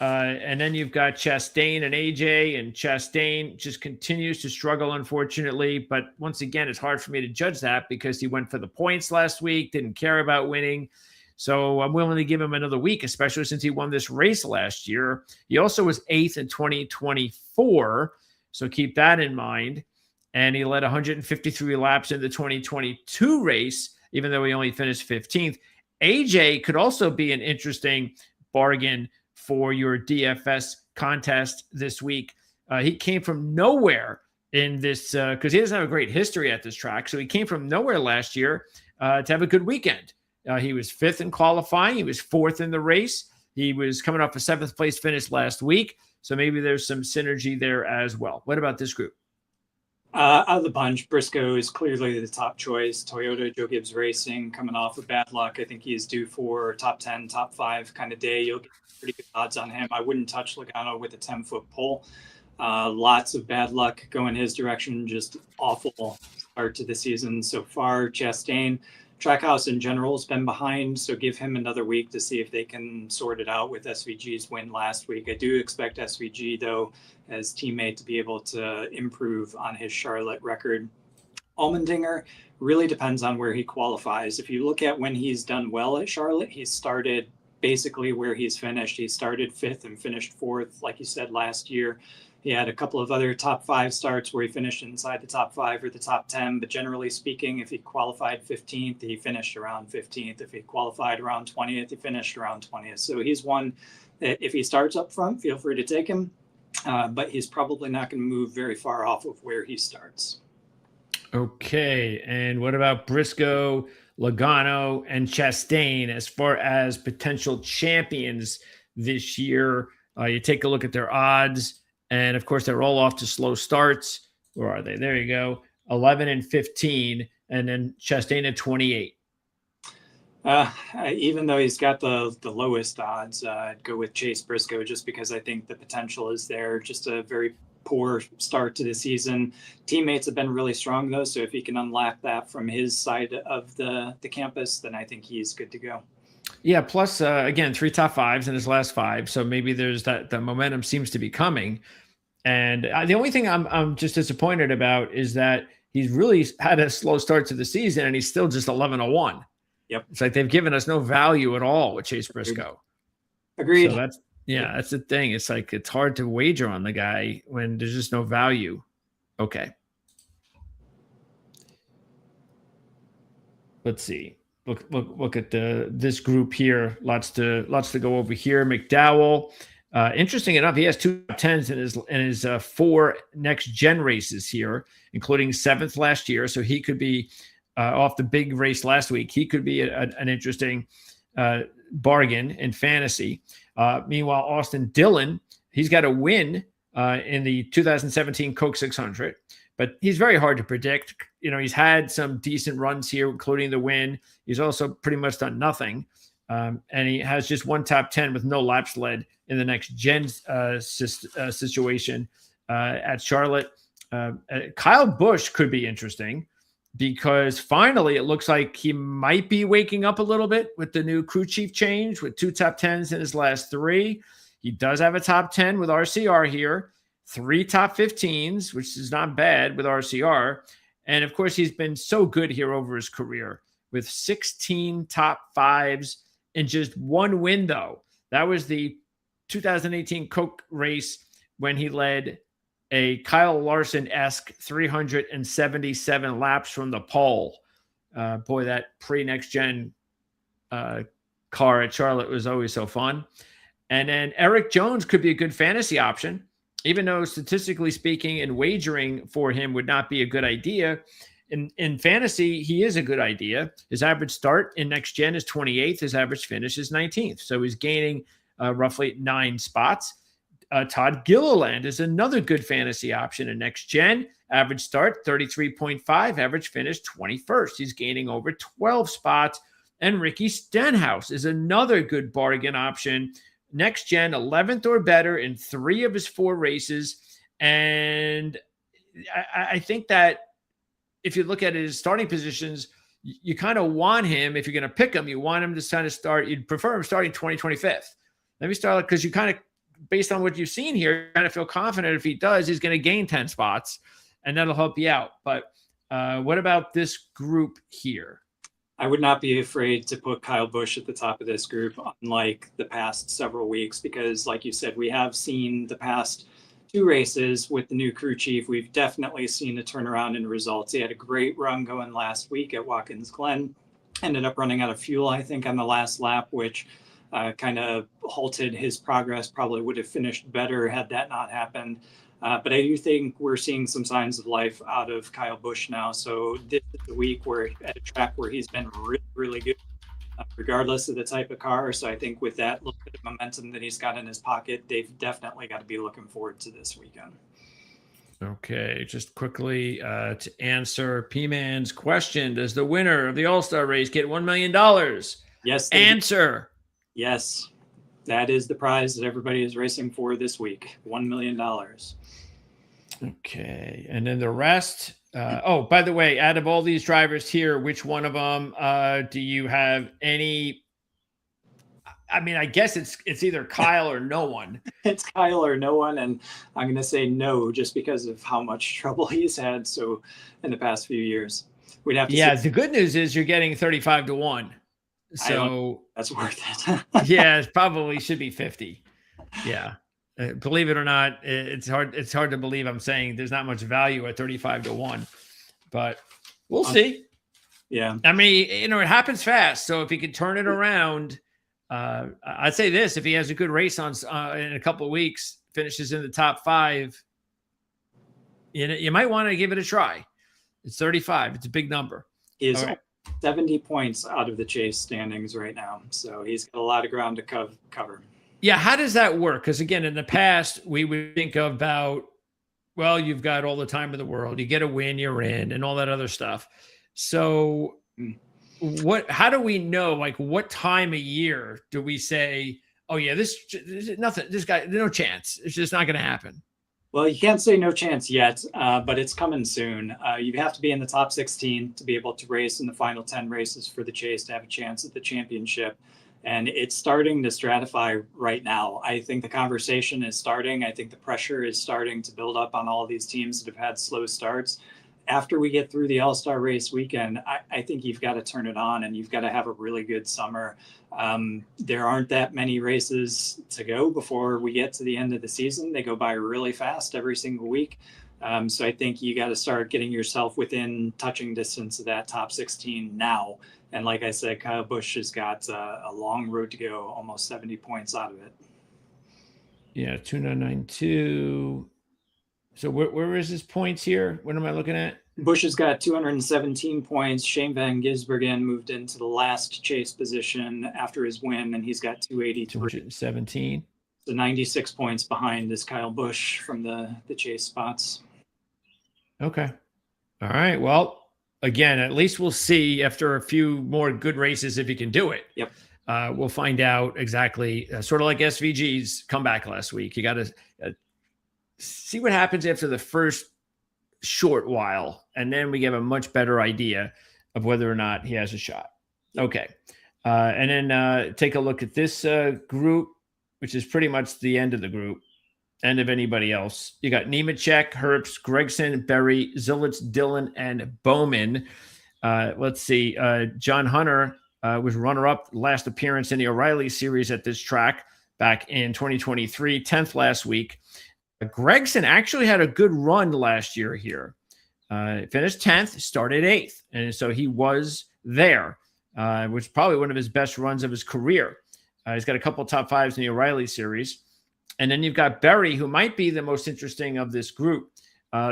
And then you've got Chastain and AJ, and Chastain just continues to struggle, unfortunately. But once again, it's hard for me to judge that because he went for the points last week, didn't care about winning. So I'm willing to give him another week, especially since he won this race last year. He also was 8th in 2024. So keep that in mind. And he led 153 laps in the 2022 race, even though he only finished 15th. AJ could also be an interesting bargain for your DFS contest this week. He came from nowhere in this because he doesn't have a great history at this track. So he came from nowhere last year to have a good weekend. He was 5th in qualifying. He was 4th in the race. He was coming off a 7th place finish last week. So maybe there's some synergy there as well. What about this group? Out of the bunch, Briscoe is clearly the top choice. Toyota, Joe Gibbs Racing, coming off of bad luck. I think he is due for a top 10, top 5 kind of day. You'll get pretty good odds on him. I wouldn't touch Logano with a 10-foot pole. Lots of bad luck going his direction. Just awful start to the season so far. Chastain, Trackhouse in general has been behind, so give him another week to see if they can sort it out with SVG's win last week. I do expect SVG, though, as teammate to be able to improve on his Charlotte record. Allmendinger really depends on where he qualifies. If you look at when he's done well at Charlotte, he started basically where he's finished. He started 5th and finished 4th, like you said, last year. He had a couple of other top 5 starts where he finished inside the top 5 or the top 10. But generally speaking, if he qualified 15th, he finished around 15th. If he qualified around 20th, he finished around 20th. So he's one that if he starts up front, feel free to take him. But he's probably not going to move very far off of where he starts. Okay. And what about Briscoe, Logano, and Chastain as far as potential champions this year? You take a look at their odds. And, of course, they're all off to slow starts. Where are they? There you go. 11 and 15, and then Chastain at 28. Even though he's got the lowest odds, I'd go with Chase Briscoe just because I think the potential is there. Just a very poor start to the season. Teammates have been really strong, though, so if he can unlock that from his side of the campus, then I think he's good to go. Yeah, plus, again, 3 top 5s in his last 5, so maybe there's that the momentum seems to be coming. And the only thing I'm just disappointed about is that he's really had a slow start to the season, and he's still just 11-1. Yep. It's like they've given us no value at all with Chase Briscoe. Agreed. So that's the thing. It's like it's hard to wager on the guy when there's just no value. Okay. Let's see. Look at this group here. Lots to go over here. McDowell. Interesting enough, he has 2 top 10s in his 4 next gen races here, including 7th last year. So he could be off the big race last week. He could be an interesting bargain in fantasy. Meanwhile, Austin Dillon, he's got a win in the 2017 Coke 600, but he's very hard to predict. You know, he's had some decent runs here, including the win. He's also pretty much done nothing. And he has just 1 top 10 with no laps led in the next gen situation at Charlotte. Kyle Busch could be interesting because finally it looks like he might be waking up a little bit with the new crew chief change with 2 top 10s in his last 3. He does have a top 10 with RCR here, 3 top 15s, which is not bad with RCR. And of course, he's been so good here over his career with 16 top 5s and just 1 win, though. That was the 2018 Coke race when he led a Kyle Larson-esque 377 laps from the pole. Boy, that pre-next gen car at Charlotte was always so fun. And then Eric Jones could be a good fantasy option, even though statistically speaking and wagering for him would not be a good idea. In fantasy, he is a good idea. His average start in next gen is 28th. His average finish is 19th. So he's gaining roughly 9 spots. Todd Gilliland is another good fantasy option in next gen. Average start 33.5, average finish 21st. He's gaining over 12 spots. And Ricky Stenhouse is another good bargain option. Next gen, 11th or better in 3 of his 4 races. And I think that if you look at his starting positions, you kind of want him, if you're going to pick him, you want him to kind of start, you'd prefer him starting 25th. Let me start because you kind of, based on what you've seen here, you kind of feel confident if he does, he's going to gain 10 spots and that'll help you out. But what about this group here? I would not be afraid to put Kyle Busch at the top of this group, unlike the past several weeks, because like you said, we have seen the past 2 races with the new crew chief. We've definitely seen a turnaround in results. He had a great run going last week at Watkins Glen, ended up running out of fuel, I think, on the last lap, which kind of halted his progress. Probably would have finished better had that not happened. But I do think we're seeing some signs of life out of Kyle Busch now. So this is the week where at a track where he's been really, really good, regardless of the type of car. So I think with that little bit of momentum that he's got in his pocket, they've definitely got to be looking forward to this weekend. Okay, just quickly to answer P-Man's question, does the winner of the All-Star race get $1 million? Yes. Answer. Yes. That is the prize that everybody is racing for this week, $1 million. Okay, and then the rest. Oh, by the way, out of all these drivers here, which one of them do you have any? I mean, I guess it's either Kyle or no one. It's Kyle or no one, and I'm going to say no, just because of how much trouble he's had in the past few years. We'd have to. Yeah, the good news is you're getting 35 to 1, so that's worth it. Yeah, it probably should be 50. Yeah. Believe it or not, it's hard to believe I'm saying there's not much value at 35 to 1, but we'll see. Yeah. I mean, it happens fast. So if he can turn it around, I'd say this, if he has a good race on in a couple of weeks, finishes in the top 5, you might want to give it a try. It's 35. It's a big number. He is 70 points out of the chase standings right now. So he's got a lot of ground to cover. Yeah, how does that work? Because again, in the past, we would think about, well, you've got all the time in the world. You get a win, you're in, and all that other stuff. So how do we know, like, what time of year do we say, oh, yeah, this nothing, this guy, no chance. It's just not going to happen. Well, you can't say no chance yet, but it's coming soon. You have to be in the top 16 to be able to race in the final 10 races for the chase to have a chance at the championship. And it's starting to stratify right now. I think the conversation is starting. I think the pressure is starting to build up on all of these teams that have had slow starts. After we get through the All-Star race weekend, I think you've got to turn it on and you've got to have a really good summer. There aren't that many races to go before we get to the end of the season. They go by really fast every single week. So I think you got to start getting yourself within touching distance of that top 16 now. And like I said, Kyle Busch has got a long road to go, almost 70 points out of it. Yeah, 2992. So where is his points here? What am I looking at? Busch has got 217 points. Shane Van Gisbergen moved into the last chase position after his win, and he's got 283. 217. So 96 points behind is Kyle Busch from the chase spots. Okay. All right. Well, again, at least we'll see after a few more good races if he can do it. Yep. We'll find out exactly, sort of like SVG's comeback last week. You got to see what happens after the first short while, and then we have a much better idea of whether or not he has a shot. Okay. And then take a look at this group, which is pretty much the end of the group. End of anybody else. You got Nemechek, Herbst, Gregson, Berry, Zillitz, Dillon, and Bowman. Let's see. John Hunter was runner-up last appearance in the O'Reilly Series at this track back in 2023, 10th last week. Gregson actually had a good run last year here. Finished 10th, started 8th. And so he was there, which is probably one of his best runs of his career. He's got a couple of top 5s in the O'Reilly Series. And then you've got Berry, who might be the most interesting of this group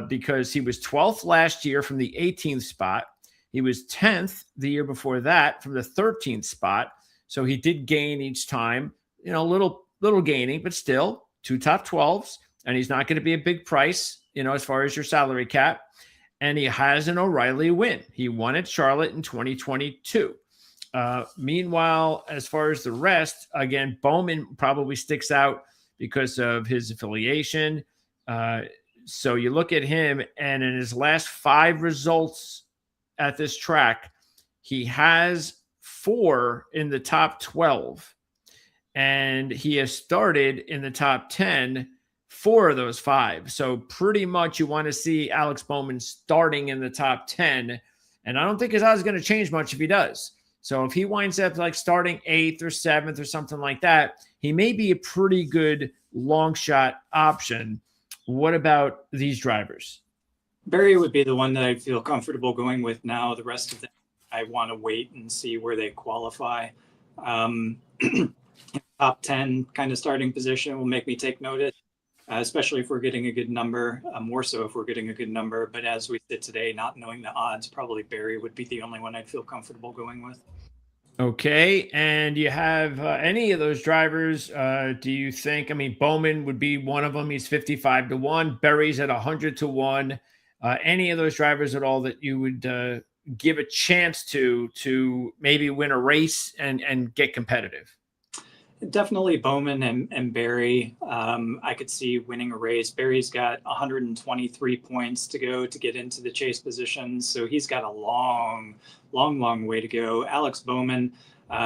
because he was 12th last year from the 18th spot. He was 10th the year before that from the 13th spot. So he did gain each time, a little gaining, but still 2 top 12s. And he's not going to be a big price, as far as your salary cap. And he has an O'Reilly win. He won at Charlotte in 2022. Meanwhile, as far as the rest, again, Bowman probably sticks out because of his affiliation. So you look at him, and in his last 5 results at this track, he has 4 in the top 12. And he has started in the top 10 4 of those 5. So pretty much you want to see Alex Bowman starting in the top 10. And I don't think his odds is going to change much if he does. So if he winds up like starting 8th or 7th or something like that, he may be a pretty good long shot option. What about these drivers? Barry would be the one that I feel comfortable going with now. The rest of them, I want to wait and see where they qualify. Top 10 kind of starting position will make me take notice, especially if we're getting a good number, more so if we're getting a good number. But as we sit today, not knowing the odds, probably Barry would be the only one I'd feel comfortable going with. Okay. And you have any of those drivers, do you think? I mean, Bowman would be one of them. He's 55-1. Berry's at 100-1. Any of those drivers at all that you would give a chance to maybe win a race and get competitive? Definitely Bowman and Barry. I could see winning a race. Barry's got 123 points to go to get into the chase position. So he's got a long way to go. Alex Bowman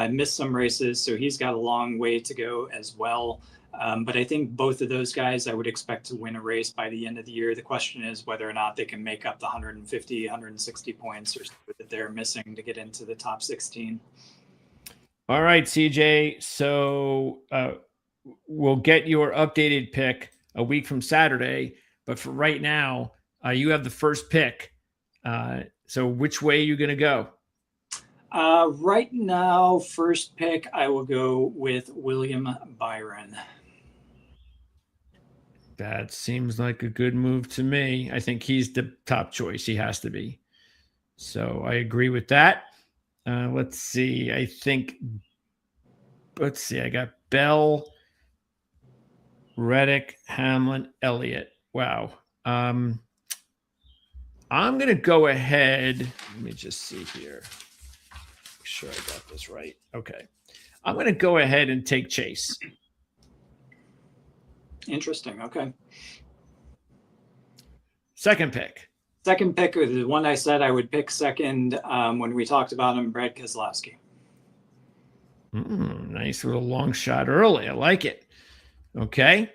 missed some races, so he's got a long way to go as well. But I think both of those guys I would expect to win a race by the end of the year. The question is whether or not they can make up the 150, 160 points or so that they're missing to get into the top 16. All right, CJ. So we'll get your updated pick a week from Saturday. But for right now, you have the first pick. So which way are you going to go? Right now, first pick, I will go with William Byron. That seems like a good move to me. I think he's the top choice. He has to be. So I agree with that. Let's see. I got Bell, Reddick, Hamlin, Elliott. Wow. I'm going to go ahead. Let me just see here. Make sure I got this right. Okay. I'm going to go ahead and take Chase. Interesting. Okay. Second pick. Second pick, the one I said I would pick second when we talked about him, Brad Keselowski. Nice little long shot early. I like it. Okay.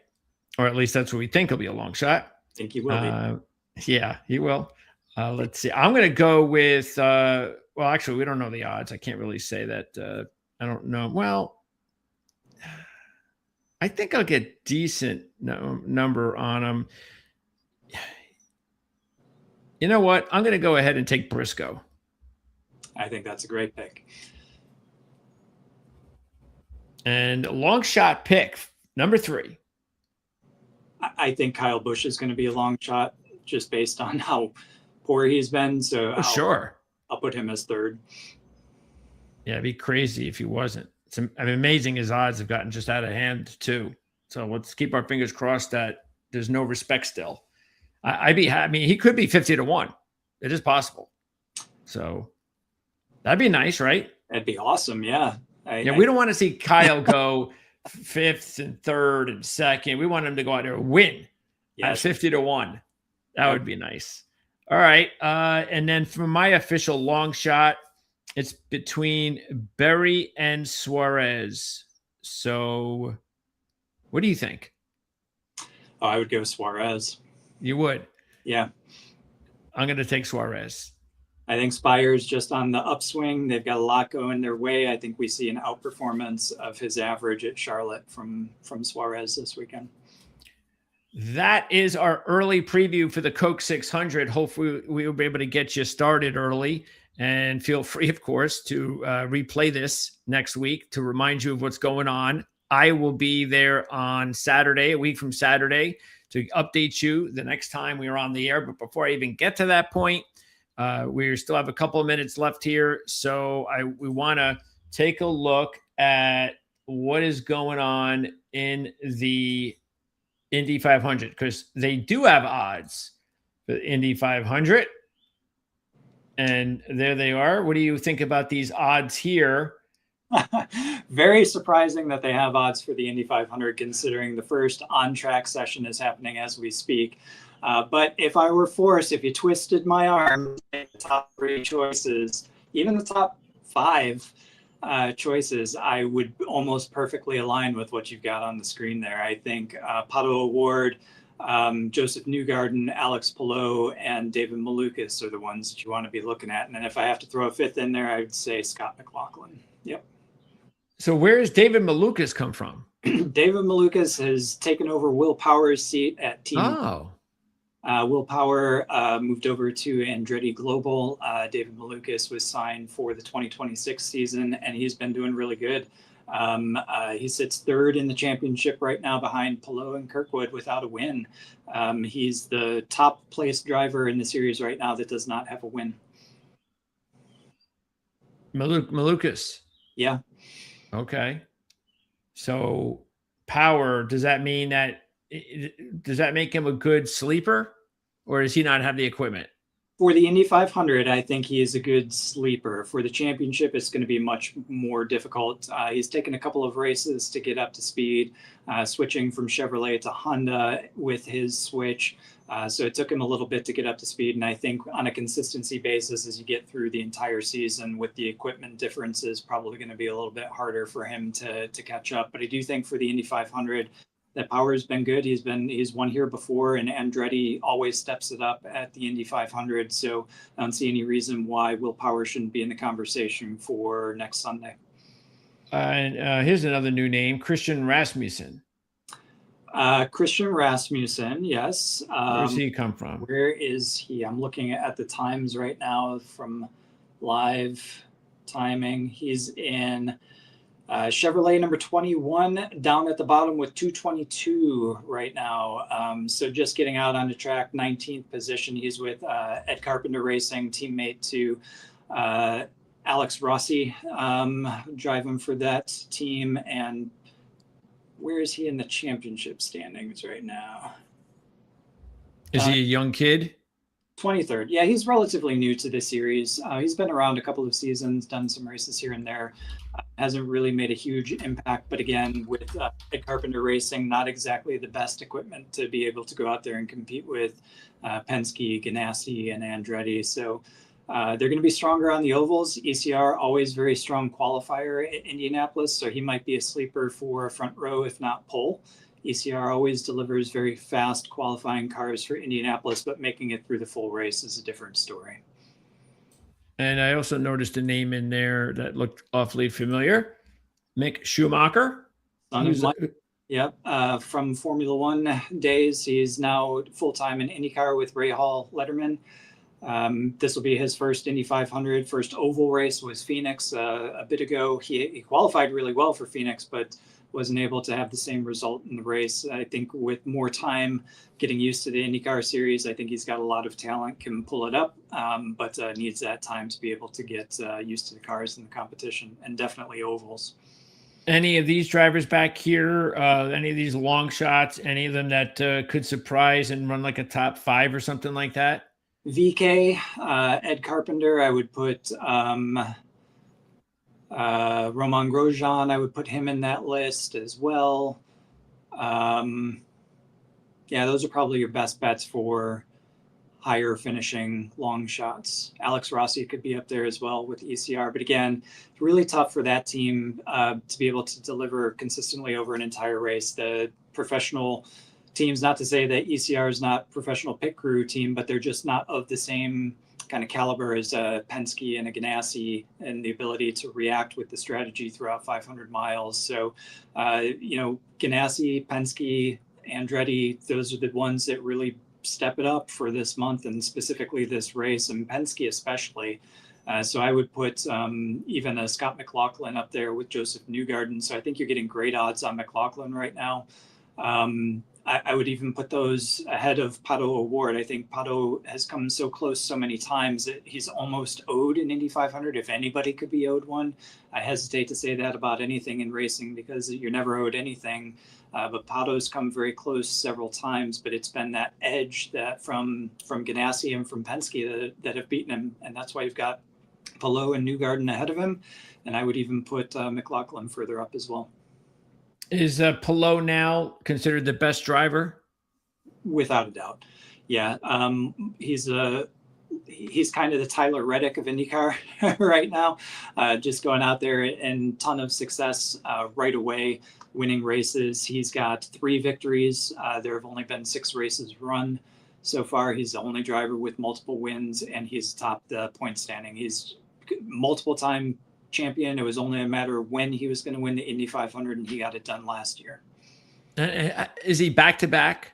Or at least that's what we think will be a long shot. I think he will be. Yeah, he will. Let's see. I'm going to go with, well, actually, we don't know the odds. I can't really say that. I don't know. Well, I think I'll get decent number on him. You know what? I'm going to go ahead and take Briscoe. I think that's a great pick. And long shot pick, number 3. I think Kyle Busch is going to be a long shot just based on how poor he's been. So I'll put him as third. Yeah, it'd be crazy if he wasn't. Amazing his odds have gotten just out of hand too. So let's keep our fingers crossed that there's no respect still. He could be 50-1. It is possible. So that'd be nice, right? That'd be awesome. Yeah. We don't want to see Kyle go 5th and 3rd and 2nd. We want him to go out there and win at 50-1. That would be nice. All right. And then for my official long shot, it's between Berry and Suarez. So what do you think? Oh, I would go Suarez. You would? Yeah. I'm going to take Suarez. I think Spire's just on the upswing. They've got a lot going their way. I think we see an outperformance of his average at Charlotte from Suarez this weekend. That is our early preview for the Coke 600. Hopefully we will be able to get you started early, and feel free, of course, to replay this next week to remind you of what's going on. I will be there on Saturday, a week from Saturday, to update you the next time we are on the air. But before I even get to that point, we still have a couple of minutes left here. So we want to take a look at what is going on in the Indy 500, because they do have odds for the Indy 500. And there they are. What do you think about these odds here? Very surprising that they have odds for the Indy 500, considering the first on-track session is happening as we speak. But if I were forced, if you twisted my arm, the top 3 choices, even the top 5 choices, I would almost perfectly align with what you've got on the screen there. I think Pato Award Joseph Newgarden, Alex Palou, and David Malukas are the ones that you want to be looking at. And then if I have to throw a fifth in there, I would say Scott McLaughlin. Yep. So where does David Malukas come from? David Malukas has taken over Will Power's seat at Team. Oh. Will Power moved over to Andretti Global. David Malukas was signed for the 2026 season, and he's been doing really good. He sits third in the championship right now behind Palou and Kirkwood without a win. He's the top place driver in the series right now that does not have a win. Malukas. Yeah. Okay. So Power, does that mean that, does that make him a good sleeper, or does he not have the equipment? For the Indy 500, I think he is a good sleeper. For the championship, it's going to be much more difficult. He's taken a couple of races to get up to speed, switching from Chevrolet to Honda with his switch. So it took him a little bit to get up to speed. And I think on a consistency basis, as you get through the entire season with the equipment differences, probably going to be a little bit harder for him to catch up. But I do think for the Indy 500, that Power's been good. He's won here before, and Andretti always steps it up at the Indy 500. So I don't see any reason why Will Power shouldn't be in the conversation for next Sunday. And here's another new name, Christian Rasmussen. Christian Rasmussen, yes. Where does he come from? Where is he? I'm looking at the times right now from live timing. He's in Chevrolet number 21, down at the bottom with 222 right now. So just getting out on the track, 19th position. He's with Ed Carpenter Racing, teammate to Alex Rossi, driving for that team. And where is he in the championship standings right now? Is he a young kid? 23rd. Yeah, he's relatively new to this series. He's been around a couple of seasons, done some races here and there. Hasn't really made a huge impact, but again, with Ed Carpenter Racing, not exactly the best equipment to be able to go out there and compete with Penske, Ganassi, and Andretti. So they're going to be stronger on the ovals. ECR always very strong qualifier at Indianapolis, so he might be a sleeper for front row, if not pole. ECR always delivers very fast qualifying cars for Indianapolis, but making it through the full race is a different story. And I also noticed a name in there that looked awfully familiar. Mick Schumacher. Yep. From Formula One days, he's now full-time in IndyCar with Ray Hall Letterman. This will be his first Indy 500. First oval race was Phoenix a bit ago. He qualified really well for Phoenix, but wasn't able to have the same result in the race. I think with more time getting used to the IndyCar series, I think he's got a lot of talent, can pull it up, but needs that time to be able to get used to the cars and the competition, and definitely ovals. Any of these drivers back here, any of these long shots, any of them that could surprise and run like a top 5 or something like that? VK, Ed Carpenter, I would put Romain Grosjean, I would put him in that list as well. Yeah, those are probably your best bets for higher finishing long shots. Alex Rossi could be up there as well with ECR, but again, it's really tough for that team to be able to deliver consistently over an entire race. The professional teams, not to say that ECR is not professional pit crew team, but they're just not of the same kind of caliber as a Penske and a Ganassi, and the ability to react with the strategy throughout 500 miles. So, Ganassi, Penske, Andretti, those are the ones that really step it up for this month, and specifically this race, and Penske especially. So I would put even a Scott McLaughlin up there with Joseph Newgarden. So I think you're getting great odds on McLaughlin right now. I would even put those ahead of Pato O'Ward. I think Pato has come so close so many times that he's almost owed an Indy 500. If anybody could be owed one, I hesitate to say that about anything in racing, because you're never owed anything. But Pato's come very close several times, but it's been that edge that from Ganassi and from Penske that have beaten him. And that's why you've got Palou and Newgarden ahead of him. And I would even put McLaughlin further up as well. Is Palou now considered the best driver? Without a doubt. Yeah. He's a he's kind of the Tyler Reddick of IndyCar right now, just going out there and ton of success right away, winning races. He's got 3 victories. There have only been 6 races run so far. He's the only driver with multiple wins, and he's topped the point standing. He's multiple time champion. It was only a matter of when he was going to win the Indy 500, and he got it done last year. Is he back to back?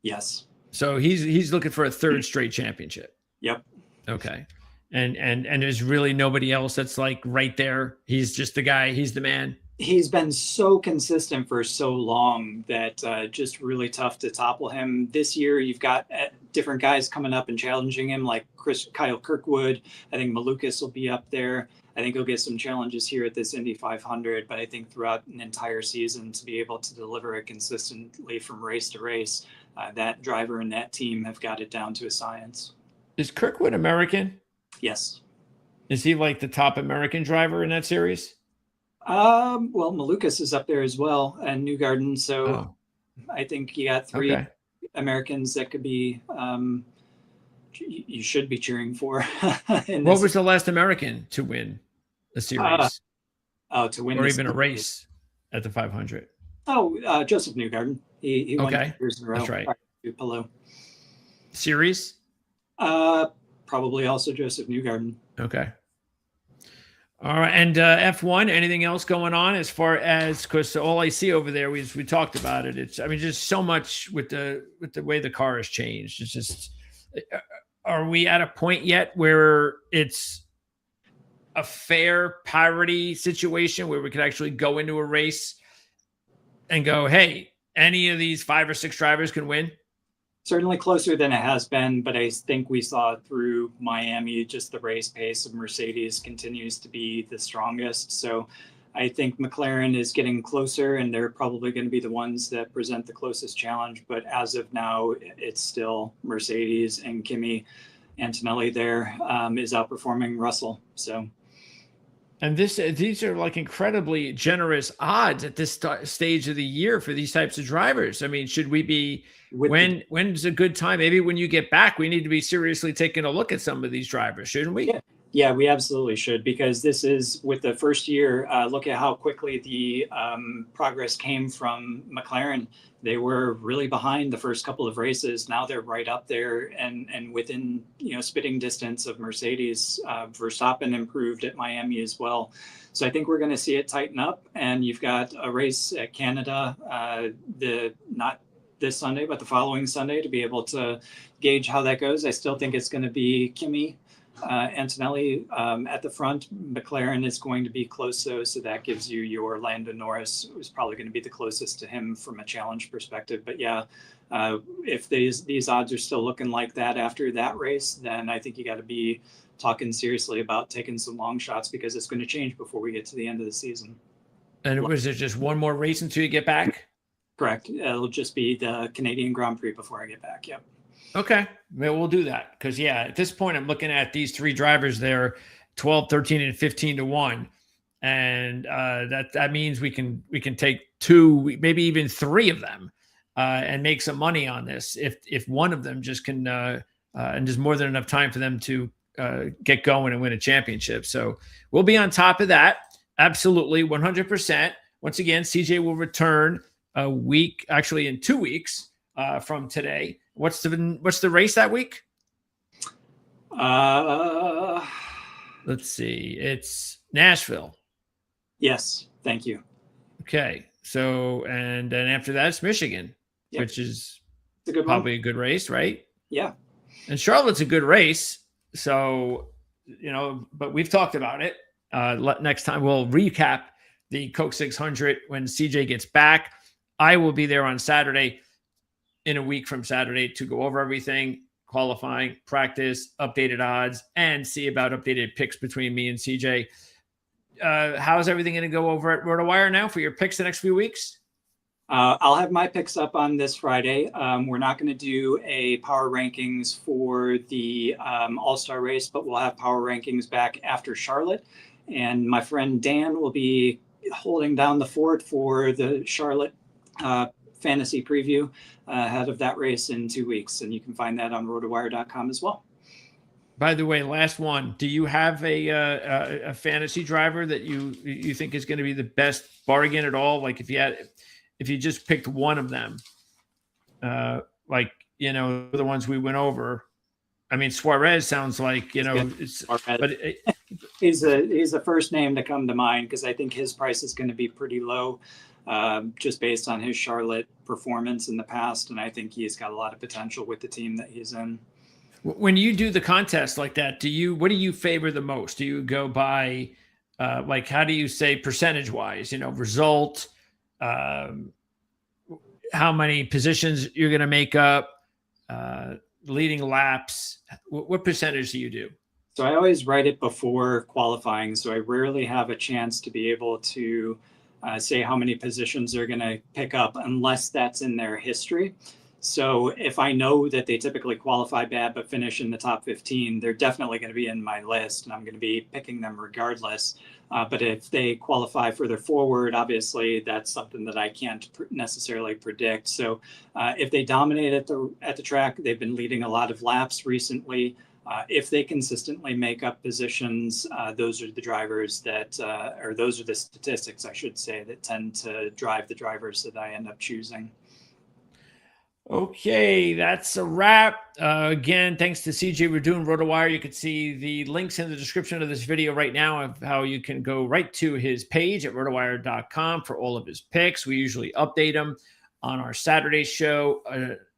Yes. So he's looking for a 3rd straight championship. Yep. Okay. And there's really nobody else that's like right there. He's just the guy. He's the man. He's been so consistent for so long that just really tough to topple him. This year, you've got different guys coming up and challenging him, like Kyle Kirkwood. I think Malukas will be up there. I think he'll get some challenges here at this Indy 500, but I think throughout an entire season to be able to deliver it consistently from race to race, that driver and that team have got it down to a science. Is Kirkwood American? Yes. Is he like the top American driver in that series? Well, Malukas is up there as well, and Newgarden. So I think you got 3 Americans that could be you should be cheering for. What was the last American to win a series? To win, or even a race at the 500? Joseph Newgarden. He won 2 years in a row. That's right. Palou. Series? Probably also Joseph Newgarden. Okay. All right. And F1, anything else going on as far as, because all I see over there, we talked about it. It's, I mean, just so much with the way the car has changed. It's just, are we at a point yet where it's a fair parity situation where we could actually go into a race and go, hey, any of these 5 or 6 drivers can win? Certainly closer than it has been, but I think we saw through Miami, just the race pace of Mercedes continues to be the strongest. So I think McLaren is getting closer, and they're probably going to be the ones that present the closest challenge. But as of now, it's still Mercedes, and Kimi Antonelli there is outperforming Russell. So. And these are like incredibly generous odds at this stage of the year for these types of drivers. I mean, should we be, when's a good time? Maybe when you get back, we need to be seriously taking a look at some of these drivers, shouldn't we? Yeah, we absolutely should, because this is, with the first year, look at how quickly the progress came from McLaren. They were really behind the first couple of races. Now they're right up there and within, spitting distance of Mercedes. Verstappen improved at Miami as well. So I think we're going to see it tighten up. And you've got a race at Canada, not this Sunday, but the following Sunday, to be able to gauge how that goes. I still think it's going to be Kimi Antonelli at the front. McLaren is going to be close, though, so that gives you your Lando Norris, who's probably going to be the closest to him from a challenge perspective. But yeah, if these odds are still looking like that after that race, then I think you got to be talking seriously about taking some long shots, because it's going to change before we get to the end of the season. And was there just one more race until you get back? Correct. It'll just be the Canadian Grand Prix before I get back. Yep. Okay, well, we'll do that, because at this point I'm looking at these 3 drivers there, 12, 13, and 15 to 1, and that means we can take 2, maybe even 3 of them, and make some money on this. If one of them just can, and there's more than enough time for them to get going and win a championship. So we'll be on top of that. Absolutely, 100%. Once again, CJ will return in 2 weeks from today. What's the race that week? Let's see. It's Nashville. Yes. Thank you. Okay. So, and then after that, it's Michigan, which is probably a good race, right? Yeah. And Charlotte's a good race. So, but we've talked about it. Next time we'll recap the Coke 600 when CJ gets back. I will be there on Saturday, in a week from Saturday, to go over everything, qualifying, practice, updated odds, and see about updated picks between me and CJ. How's everything going to go over at RotoWire now for your picks the next few weeks? I'll have my picks up on this Friday. We're not going to do a power rankings for the All-Star race, but we'll have power rankings back after Charlotte. And my friend Dan will be holding down the fort for the Charlotte fantasy preview ahead of that race in 2 weeks. And you can find that on rotowire.com as well. By the way, last one. Do you have a fantasy driver that you think is going to be the best bargain at all? Like if you just picked one of them, like the ones we went over. I mean, Suarez sounds like it's, but he's a first name to come to mind because I think his price is going to be pretty low, just based on his Charlotte performance in the past, and I think he's got a lot of potential with the team that he's in. When you do the contest like that, what do you favor the most? Do you go by like how do you say percentage wise? Result, how many positions you're going to make up, leading laps. What percentage do you do? So I always write it before qualifying, so I rarely have a chance to be able to say how many positions they're going to pick up unless that's in their history. So if I know that they typically qualify bad but finish in the top 15, they're definitely going to be in my list, and I'm going to be picking them regardless. But if they qualify further forward, obviously that's something that I can't necessarily predict. So if they dominate at the track, they've been leading a lot of laps recently. If they consistently make up positions, those are the drivers that, or those are the statistics, I should say, that tend to drive the drivers that I end up choosing. Okay, that's a wrap. Again, thanks to CJ Radune, RotoWire. You can see the links in the description of this video right now of how you can go right to his page at rotowire.com for all of his picks. We usually update them on our Saturday show.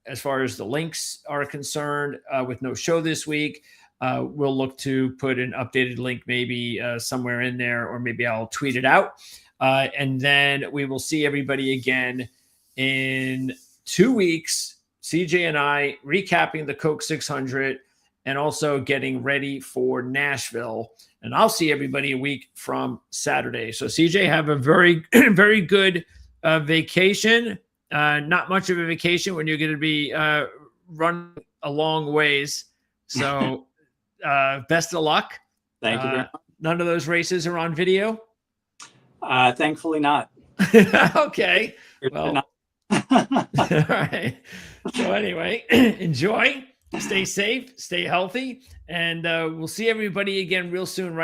As far as the links are concerned, with no show this week, we'll look to put an updated link maybe somewhere in there, or maybe I'll tweet it out. And then we will see everybody again in 2 weeks, CJ and I recapping the Coke 600 and also getting ready for Nashville. And I'll see everybody a week from Saturday. So CJ, have a very, very good vacation. Not much of a vacation when you're going to be running a long ways. So best of luck. Thank you very much. None of those races are on video? Thankfully not. Okay. Well, all right. So anyway, enjoy, stay safe, stay healthy, and we'll see everybody again real soon, right